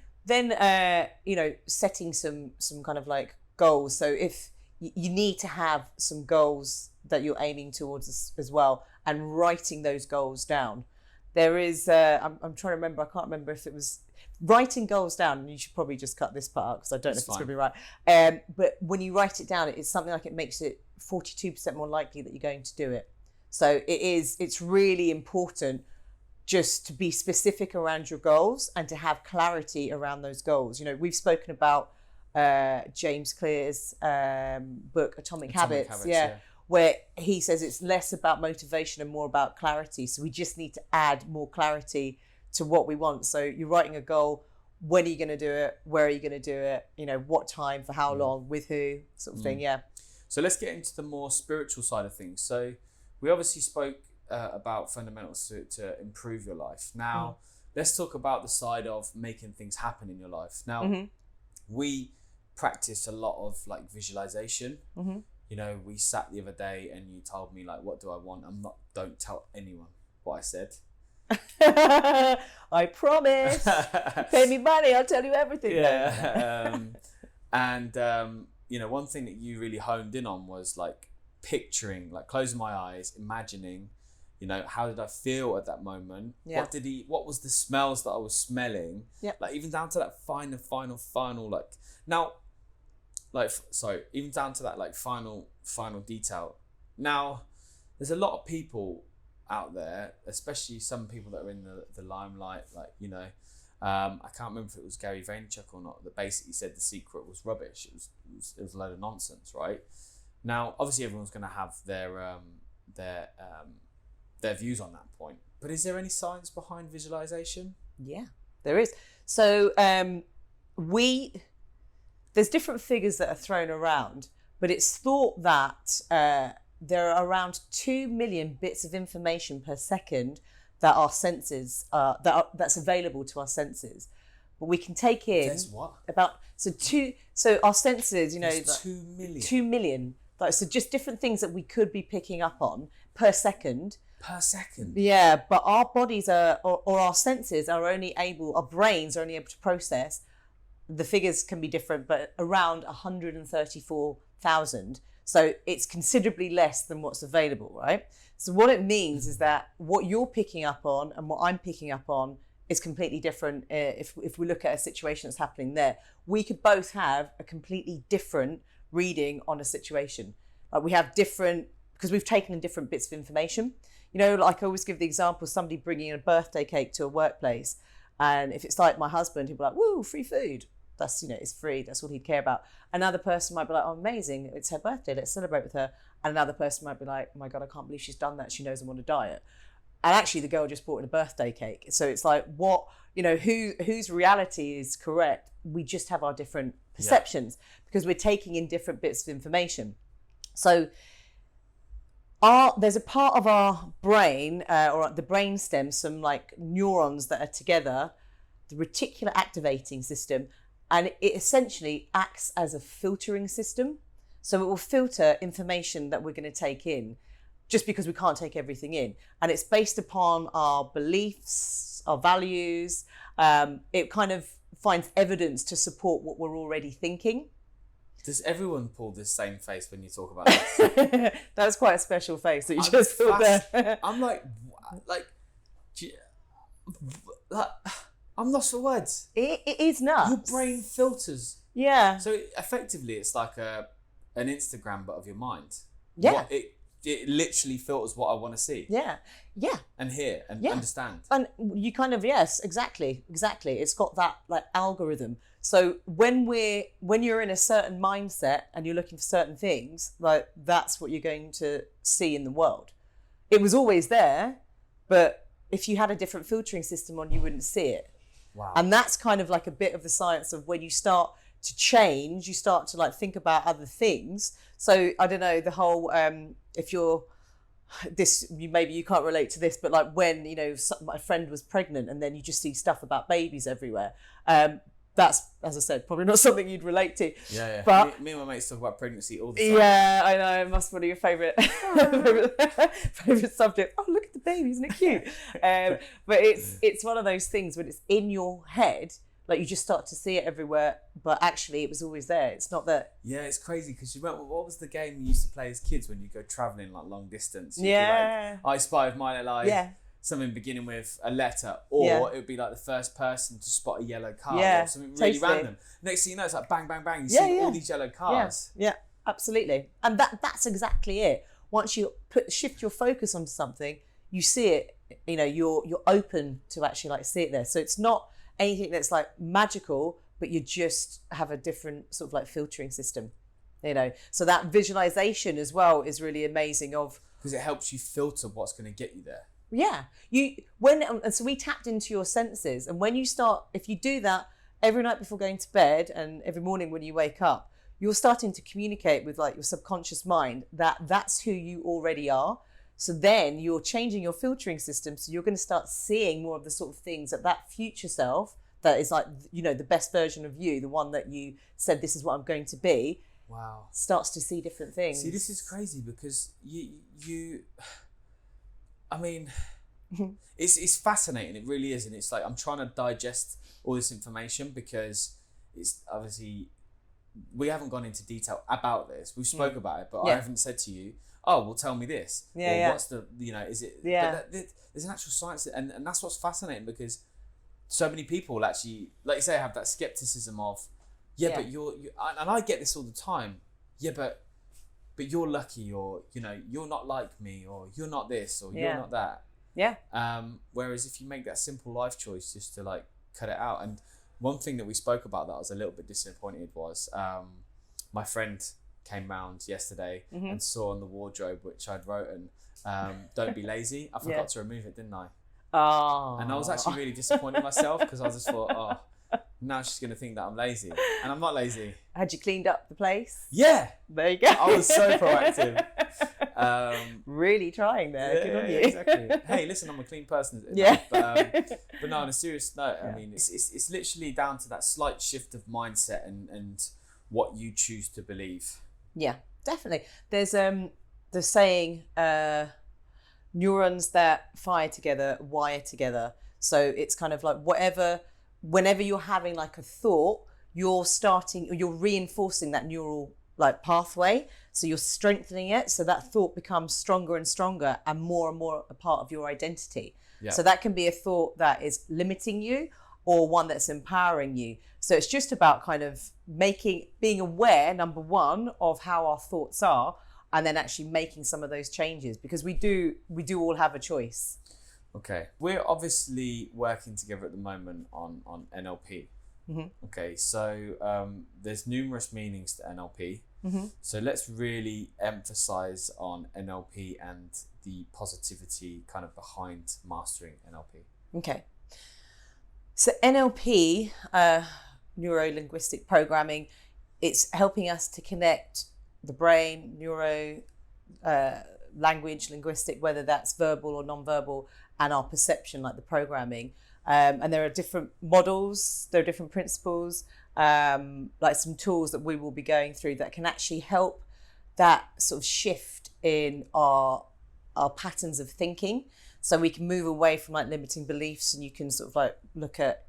setting some kind of like goals. So if you need to have some goals that you're aiming towards as well, and writing those goals down. There is, I'm trying to remember, I can't remember if it was writing goals down, and you should probably just cut this part because I don't know if it's going to be right. But when you write it down, it's something like it makes it 42% more likely that you're going to do it. So it's really important just to be specific around your goals and to have clarity around those goals. We've spoken about James Clear's book, Atomic Habits, where he says it's less about motivation and more about clarity. So we just need to add more clarity to what we want. So you're writing a goal. When are you going to do it? Where are you going to do it? What time, for how long, with who, sort of thing. Yeah. So let's get into the more spiritual side of things. So we obviously spoke about fundamentals to improve your life. Now, let's talk about the side of making things happen in your life. Now, we practice a lot of like visualization. We sat the other day and you told me like, what do I want? Don't tell anyone what I said. I promise. Pay me money, I'll tell you everything. One thing that you really honed in on was like picturing, like closing my eyes, imagining, how did I feel at that moment? What was the smells that I was smelling? Like even down to that final like now, like, sorry, even down to that like final detail. Now, there's a lot of people out there, especially some people that are in the limelight, like, I can't remember if it was Gary Vaynerchuk or not, that basically said The Secret was rubbish. It was a load of nonsense, right? Now, obviously everyone's going to have their views on that point, but is there any science behind visualization? Yeah, there is. So there's different figures that are thrown around, but it's thought that there are around 2 million bits of information per second that our senses that's available to our senses, but we can take in. There's what? So our senses, There's 2 million. 2 million. So just different things that we could be picking up on per second. per second. Yeah, but our bodies or our senses are only able, our brains are only able to process, the figures can be different, but around 134,000. So it's considerably less than what's available, right? So what it means is that what you're picking up on and what I'm picking up on is completely different. If we look at a situation that's happening there, we could both have a completely different reading on a situation. We have different, because we've taken in different bits of information. You know, like I always give the example of somebody bringing a birthday cake to a workplace. And if it's like my husband, he'd be like, woo, free food. That's, you know, it's free. That's all he'd care about. Another person might be like, oh, amazing. It's her birthday. Let's celebrate with her. And another person might be like, oh my God, I can't believe she's done that. She knows I'm on a diet. And actually the girl just brought in a birthday cake. So it's like, what, you know, whose reality is correct? We just have our different perceptions because we're taking in different bits of information. So there's a part of our brain, or the brain stem, some like neurons that are together, the reticular activating system, and it essentially acts as a filtering system. So it will filter information that we're going to take in, just because we can't take everything in. And it's based upon our beliefs, our values. It kind of finds evidence to support what we're already thinking. Does everyone pull this same face when you talk about this? That's quite a special face that you just pulled there. I'm like, I'm lost for words. It is nuts. Your brain filters. Yeah. So effectively, it's like an Instagram, but of your mind. Yeah. It literally filters what I want to see. Yeah. Yeah. And hear and understand. And you kind of, yes, exactly. It's got that like algorithm. So when you're in a certain mindset and you're looking for certain things, like that's what you're going to see in the world. It was always there, but if you had a different filtering system on, you wouldn't see it. Wow. And that's kind of like a bit of the science of when you start to change, you start to like think about other things. So I don't know, the whole, if you're maybe you can't relate to this, but like when, you know, my friend was pregnant and then you just see stuff about babies everywhere. That's, as I said, probably not something you'd relate to. Yeah. But me and my mates talk about pregnancy all the time. Yeah, I know. It must be one of your favourite subjects. Oh, look at the baby, isn't it cute? But it's one of those things when it's in your head, like you just start to see it everywhere, but actually it was always there. It's not that. Yeah, it's crazy because you remember what was the game we used to play as kids when you go travelling like long distance? Yeah. Like, I Spy with My Life. Yeah. Something beginning with a letter, or it would be like the first person to spot a yellow car, or something really random. Next thing you know, it's like bang, bang, bang. You see all these yellow cars. Yeah, absolutely. And that's exactly it. Once you shift your focus onto something, you see it. You know, you're open to actually like see it there. So it's not anything that's like magical, but you just have a different sort of like filtering system. You know, so that visualization as well is really amazing. Because it helps you filter what's going to get you there. Yeah, so we tapped into your senses, and when you start, if you do that every night before going to bed and every morning when you wake up, you're starting to communicate with like your subconscious mind that's who you already are. So then you're changing your filtering system, so you're going to start seeing more of the sort of things that future self that is like, you know, the best version of you, the one that you said this is what I'm going to be. Wow. Starts to see different things. See, this is crazy because you I mean, it's fascinating. It really is. And it's like, I'm trying to digest all this information because it's obviously, we haven't gone into detail about this. We've spoke about it, but I haven't said to you, oh, well, tell me this. What's the, you know, is it, but there's an actual science. And that's what's fascinating because so many people actually, like you say, have that skepticism of, but you're, and I get this all the time. Yeah, but you're lucky, or, you know, you're not like me, or you're not this, or you're not that. Yeah. Whereas if you make that simple life choice just to like cut it out. And one thing that we spoke about that I was a little bit disappointed was my friend came round yesterday and saw on the wardrobe, which I'd written, don't be lazy. I forgot to remove it, didn't I? Oh. And I was actually really disappointed in myself because I just thought, oh, now she's going to think that I'm lazy. And I'm not lazy. Had you cleaned up the place? Yeah. There you go. I was so proactive. Really trying there. Yeah, good on you. Exactly. Hey, listen, I'm a clean person. Yeah. But no, on a serious note, I mean, it's literally down to that slight shift of mindset and what you choose to believe. Yeah, definitely. There's the saying, neurons that fire together wire together. So it's kind of like whenever you're having like a thought, you're reinforcing that neural like pathway. So you're strengthening it. So that thought becomes stronger and stronger and more a part of your identity. Yeah. So that can be a thought that is limiting you or one that's empowering you. So it's just about kind of being aware, number one, of how our thoughts are, and then actually making some of those changes, because we do all have a choice. Okay. We're obviously working together at the moment on NLP. Mm-hmm. Okay, so there's numerous meanings to NLP. Mm-hmm. So let's really emphasize on NLP and the positivity kind of behind mastering NLP. Okay. So NLP, neuro-linguistic programming, it's helping us to connect the brain, language, linguistic, whether that's verbal or non-verbal, and our perception, like the programming. And there are different models, there are different principles, like some tools that we will be going through that can actually help that sort of shift in our patterns of thinking. So we can move away from like limiting beliefs, and you can sort of like look at,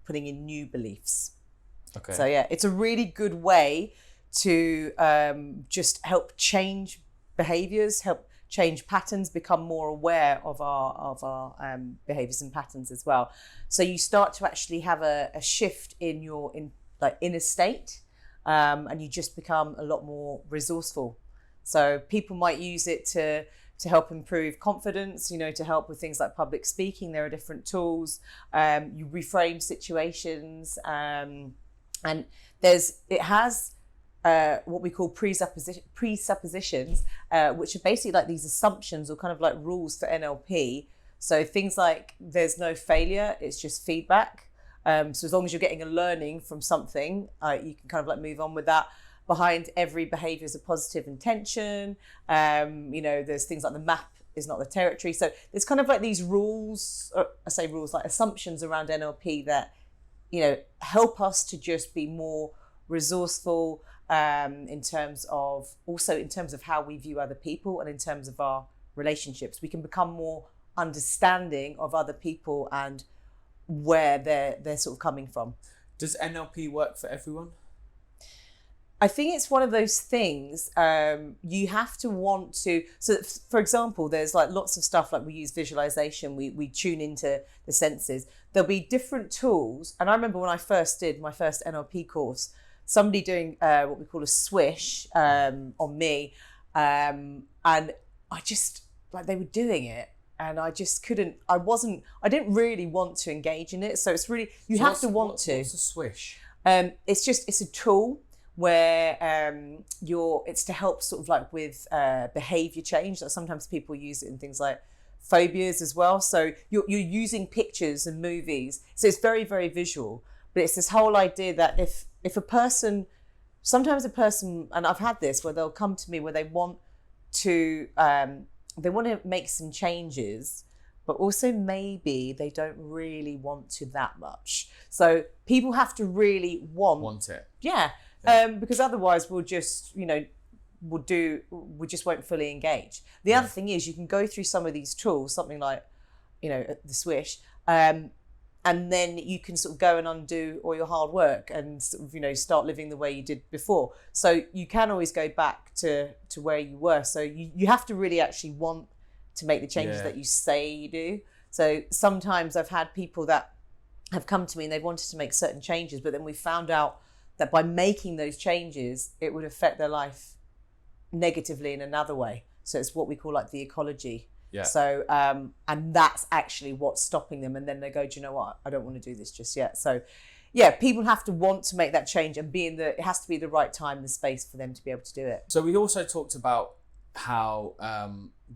putting in new beliefs. Okay. So yeah, it's a really good way to just help change behaviors, help change patterns, become more aware of our behaviors and patterns as well. So you start to actually have a shift in your inner state, and you just become a lot more resourceful. So people might use it to help improve confidence, to help with things like public speaking. There are different tools. You reframe situations, and it has what we call presuppositions, which are basically like these assumptions or kind of like rules for NLP. So things like there's no failure, it's just feedback. So as long as you're getting a learning from something, you can kind of like move on with that. Behind every behavior is a positive intention. There's things like the map is not the territory. So there's kind of like these rules, like assumptions around NLP that, help us to just be more resourceful, in terms of how we view other people and in terms of our relationships. We can become more understanding of other people and where they're sort of coming from. Does NLP work for everyone? I think it's one of those things, you have to want to. So for example, there's like lots of stuff, like we use visualization, we tune into the senses. There'll be different tools. And I remember when I first did my first NLP course, somebody doing what we call a swish on me, and I just, like, they were doing it and I just couldn't, I didn't really want to engage in it. So it's really, you have to want to. What's a swish? It's a tool where it's to help sort of like with behavior change. That sometimes people use it in things like phobias as well. So you're using pictures and movies. So it's very, very visual. But it's this whole idea that if a person, and I've had this where they'll come to me where they want to make some changes, but also maybe they don't really want to that much. So people have to really want it. Yeah. Because otherwise we'll just, we just won't fully engage. The other thing is you can go through some of these tools, something like, the swish, and then you can sort of go and undo all your hard work and sort of, start living the way you did before. So you can always go back to where you were. So you have to really actually want to make the changes that you say you do. So sometimes I've had people that have come to me and they've wanted to make certain changes, but then we found out that by making those changes, it would affect their life negatively in another way. So it's what we call like the ecology. Yeah. So, and that's actually what's stopping them. And then they go, do you know what? I don't want to do this just yet. So yeah, people have to want to make that change and it has to be the right time, the space for them to be able to do it. So we also talked about how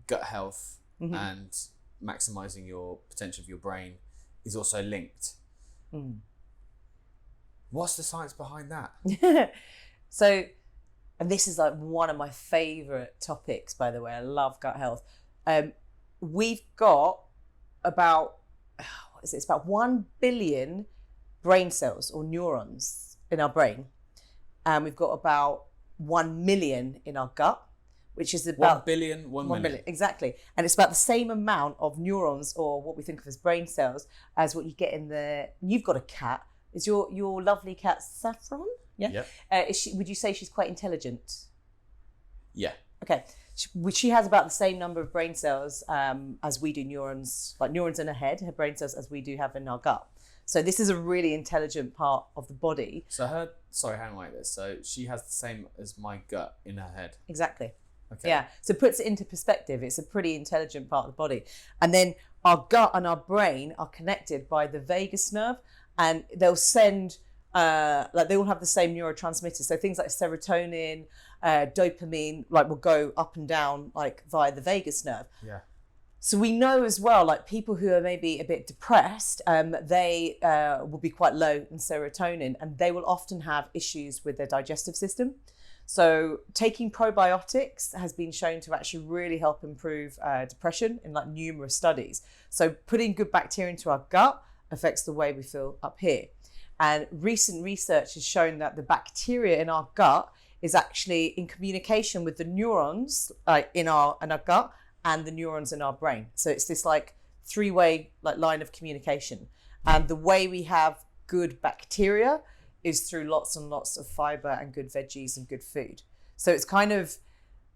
gut health and maximizing your potential of your brain is also linked. Mm. What's the science behind that? So, and this is like one of my favorite topics, by the way. I love gut health. We've got about 1 billion brain cells or neurons in our brain. And we've got about 1 million in our gut. which is about 1 billion, 1 1 minute. million, exactly. And it's about the same amount of neurons, or what we think of as brain cells, as what you get in the. You've got a cat. Is your lovely cat Saffron? Yeah. Yep. Would you say she's quite intelligent? Yeah. Okay. She has about the same number of brain cells as we do neurons, like neurons in her head, her brain cells, as we do have in our gut. So this is a really intelligent part of the body. So hang on like this. So she has the same as my gut in her head. Exactly. Okay. Yeah. So it puts it into perspective. It's a pretty intelligent part of the body. And then our gut and our brain are connected by the vagus nerve, and they'll send, they all have the same neurotransmitters. So things like serotonin, dopamine, like will go up and down like via the vagus nerve. Yeah. So we know as well, like people who are maybe a bit depressed, they will be quite low in serotonin, and they will often have issues with their digestive system. So taking probiotics has been shown to actually really help improve depression in like numerous studies. So putting good bacteria into our gut affects the way we feel up here. And recent research has shown that the bacteria in our gut is actually in communication with the neurons in our gut and the neurons in our brain. So it's this like three-way like line of communication. And the way we have good bacteria is through lots and lots of fiber and good veggies and good food. So it's kind of,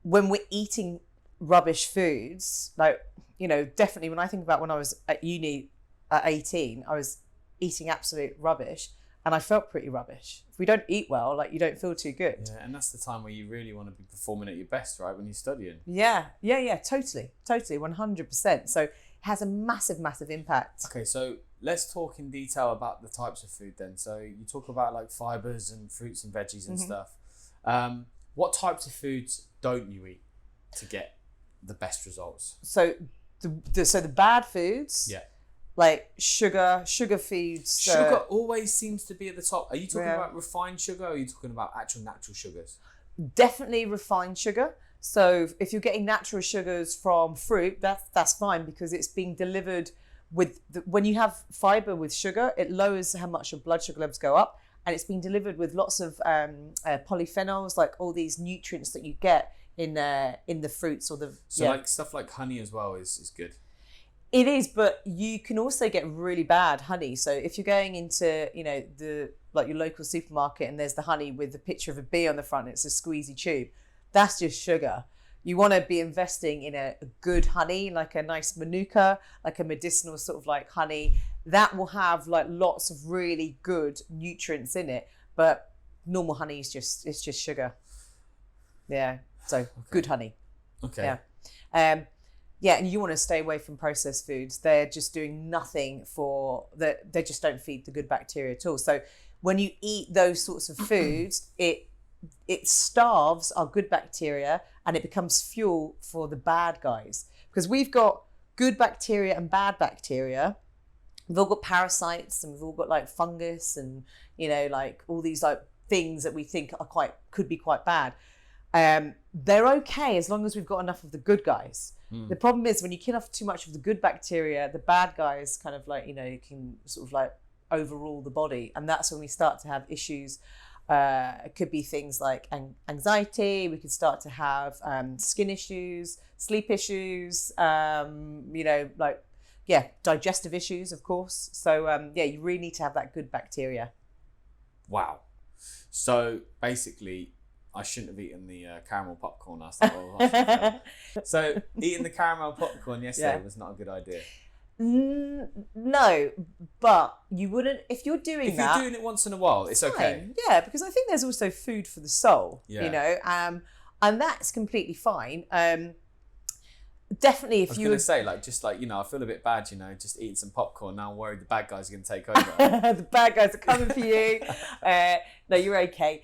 when we're eating rubbish foods, like, you know, definitely when I think about when I was at uni at 18, I was eating absolute rubbish and I felt pretty rubbish. If we don't eat well, like you don't feel too good. Yeah, and that's the time where you really want to be performing at your best, right? When you're studying. Yeah, totally, 100%. So it has a massive, massive impact. Okay, so let's talk in detail about the types of food then. So you talk about like fibers and fruits and veggies and stuff. What types of foods don't you eat to get the best results? So the bad foods. Yeah. Like sugar foods. Sugar always seems to be at the top. Are you talking about refined sugar, or are you talking about actual natural sugars? Definitely refined sugar. So if you're getting natural sugars from fruit, that's fine, because it's being delivered with when you have fiber with sugar, it lowers how much your blood sugar levels go up, and it's being delivered with lots of polyphenols, like all these nutrients that you get in the fruits or the. So like stuff like honey as well is good. It is, but you can also get really bad honey. So if you're going into, you know, your local supermarket and there's the honey with the picture of a bee on the front, and it's a squeezy tube, that's just sugar. You want to be investing in a good honey, like a nice manuka, like a medicinal sort of like honey that will have like lots of really good nutrients in it. But normal honey is just sugar. Yeah. So good honey. Okay. Yeah. Yeah, and you want to stay away from processed foods. They're just doing nothing they just don't feed the good bacteria at all. So when you eat those sorts of foods, it starves our good bacteria and it becomes fuel for the bad guys. Because we've got good bacteria and bad bacteria. We've all got parasites and we've all got like fungus and, you know, like all these like things that we think could be quite bad. They're okay as long as we've got enough of the good guys. The problem is when you kill off too much of the good bacteria, the bad guys kind of like, you know, can sort of like overrule the body. And that's when we start to have issues. It could be things like anxiety. We could start to have skin issues, sleep issues, you know, like, digestive issues, of course. So, you really need to have that good bacteria. Wow. So basically, I shouldn't have eaten the caramel popcorn last night. So eating the caramel popcorn yesterday was not a good idea. No, but you wouldn't if you're doing that. If you're doing it once in a while, it's okay. Yeah, because I think there's also food for the soul. Yeah. You know, and that's completely fine. Definitely, if I was you going to say, like, just like, you know, I feel a bit bad, you know, just eating some popcorn. Now I'm worried the bad guys are going to take over. The bad guys are coming for you. No, you're okay.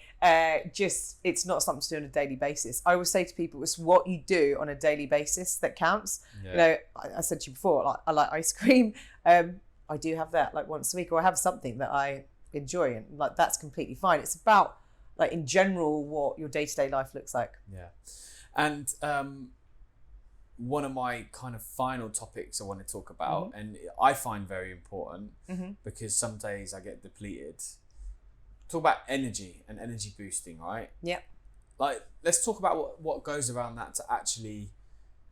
Just, it's not something to do on a daily basis. I always say to people, it's what you do on a daily basis that counts. Yeah. You know, I said to you before, like, I like ice cream. I do have that like once a week, or I have something that I enjoy, and like that's completely fine. It's about like in general what your day-to-day life looks like. Yeah. And one of my kind of final topics I want to talk about, and I find very important because some days I get depleted. Talk about energy and energy boosting, right? Yeah. like, let's talk about what goes around that to actually,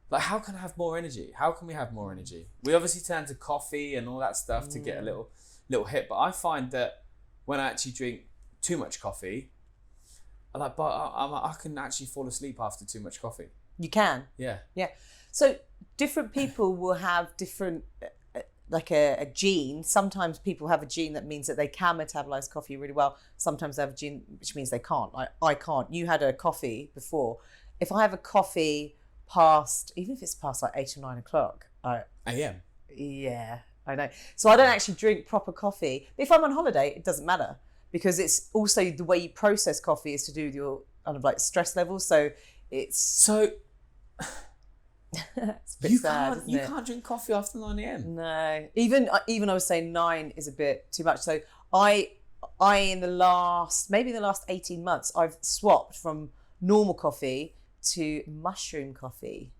like, how can I have more energy? How can we have more energy? We obviously turn to coffee and all that stuff to get a little hit, but I find that when I actually drink too much coffee, I can actually fall asleep after too much coffee. You can. Yeah. Yeah. So different people will have different, like a gene. Sometimes people have a gene that means that they can metabolize coffee really well. Sometimes they have a gene which means they can't. I can't. You had a coffee before. If I have a coffee past, even if it's past like 8 or 9 o'clock, AM. Yeah, I know. So I don't actually drink proper coffee. But if I'm on holiday, it doesn't matter, because it's also the way you process coffee is to do with your kind of like stress levels. So it's so. It's a bit sad, isn't it? You can't drink coffee after 9 a.m. No, even I was saying 9 is a bit too much. So I in the last 18 months, I've swapped from normal coffee to mushroom coffee,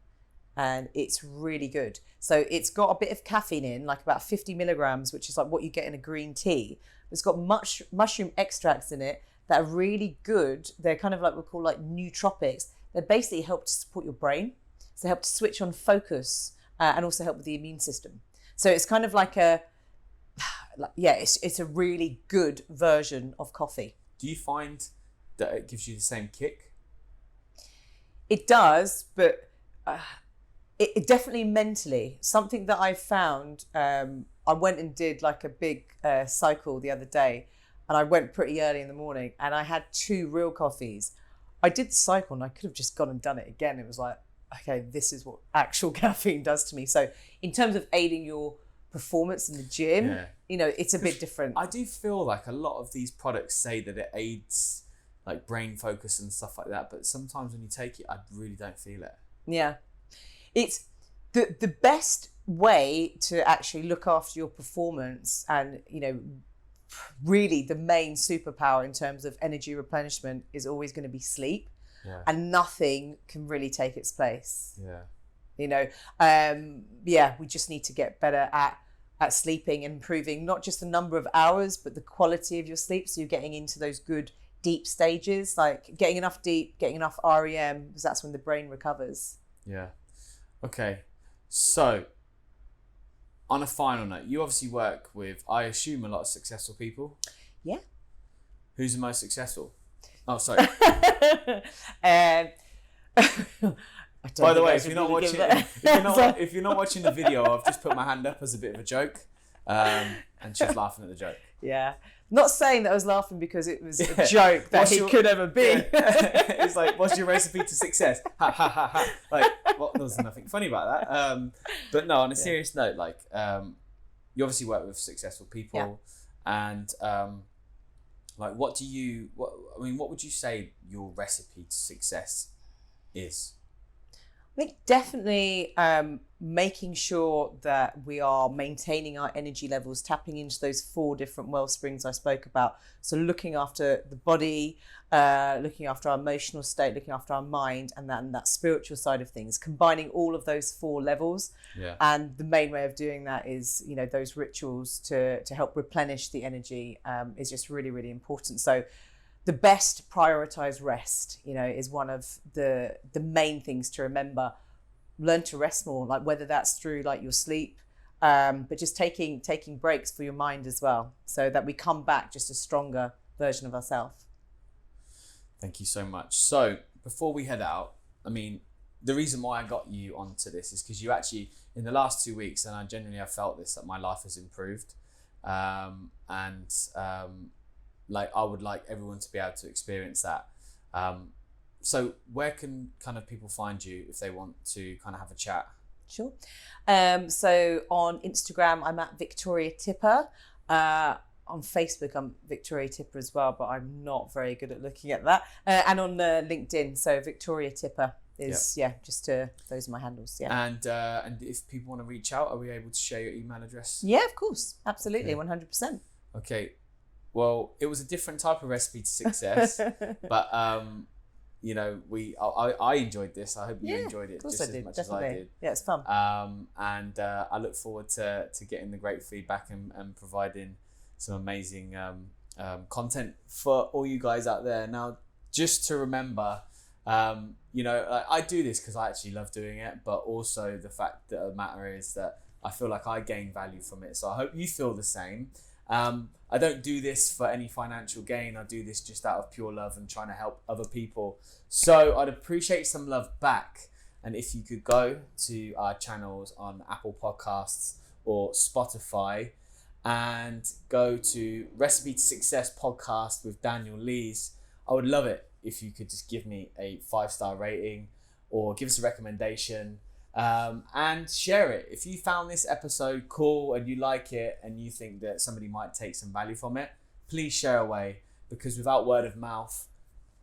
and it's really good. So it's got a bit of caffeine in, like about 50 milligrams, which is like what you get in a green tea. It's got mushroom extracts in it that are really good. They're kind of like we call like nootropics. They basically help to support your brain. So they help to switch on focus and also help with the immune system. So it's kind of like it's a really good version of coffee. Do you find that it gives you the same kick? It does, but it definitely mentally. Something that I found, I went and did like a big cycle the other day, and I went pretty early in the morning, and I had 2 real coffees. I did the cycle and I could have just gone and done it again. It was like, okay, this is what actual caffeine does to me. So in terms of aiding your performance in the gym, it's a bit different. I do feel like a lot of these products say that it aids like brain focus and stuff like that, but sometimes when you take it, I really don't feel it. Yeah. It's the best way to actually look after your performance, and, really the main superpower in terms of energy replenishment is always going to be sleep. Yeah. And nothing can really take its place. Yeah. We just need to get better at sleeping, improving not just the number of hours, but the quality of your sleep. So you're getting into those good deep stages, like getting enough deep, getting enough REM, because that's when the brain recovers. Yeah. Okay. So on a final note, you obviously work with, I assume, a lot of successful people. Yeah. Who's the most successful? Oh, sorry. By the way, if you're not watching the video, I've just put my hand up as a bit of a joke, and she's laughing at the joke. Yeah, not saying that I was laughing because it was a joke that he could ever be. Yeah. It's like, what's your recipe to success? Ha ha ha ha. Like, well, there's nothing funny about that. But no, on a serious note, like, you obviously work with successful people, and like, what would you say your recipe to success is? I think definitely making sure that we are maintaining our energy levels, tapping into those 4 different well springs I spoke about. So looking after the body, looking after our emotional state, looking after our mind, and that spiritual side of things, combining all of those 4 levels. Yeah. And the main way of doing that is, those rituals to help replenish the energy is just really, really important. So the best prioritized rest, is one of the main things to remember. Learn to rest more, like whether that's through like your sleep, but just taking breaks for your mind as well, so that we come back just a stronger version of ourselves. Thank you so much. So before we head out, the reason why I got you onto this is because you actually, in the last 2 weeks, and I genuinely have felt this, that my life has improved, like I would like everyone to be able to experience that. So where can kind of people find you if they want to kind of have a chat? Sure. So on Instagram, I'm at Victoria Tipper. On Facebook, I'm Victoria Tipper as well, but I'm not very good at looking at that. And on LinkedIn, so Victoria Tipper is, those are my handles. Yeah. And if people want to reach out, are we able to share your email address? Yeah, of course. Absolutely. Okay. 100%. Okay. Well, it was a different type of recipe to success, but I enjoyed this. I hope you enjoyed it just as much as I did. Yeah, it's fun. And I look forward to getting the great feedback and providing some amazing content for all you guys out there. Now, just to remember, I do this because I actually love doing it, but also the fact that the matter is that I feel like I gain value from it. So I hope you feel the same. I don't do this for any financial gain. I do this just out of pure love and trying to help other people. So I'd appreciate some love back. And if you could go to our channels on Apple Podcasts or Spotify and go to Recipe to Success podcast with Daniel Lees, I would love it if you could just give me a 5-star rating or give us a recommendation, and share it. If you found this episode cool and you like it and you think that somebody might take some value from it, please share away, because without word of mouth,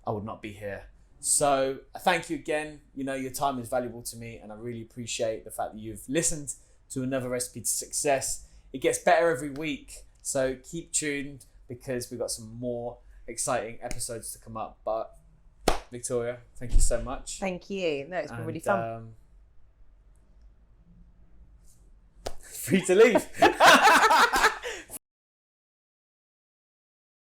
I would not be here. So thank you again. Your time is valuable to me, and I really appreciate the fact that you've listened to another Recipe to Success. It gets better every week, so keep tuned, because we've got some more exciting episodes to come up. But Victoria, thank you so much. Thank you. No, it's been really fun. Free to leave.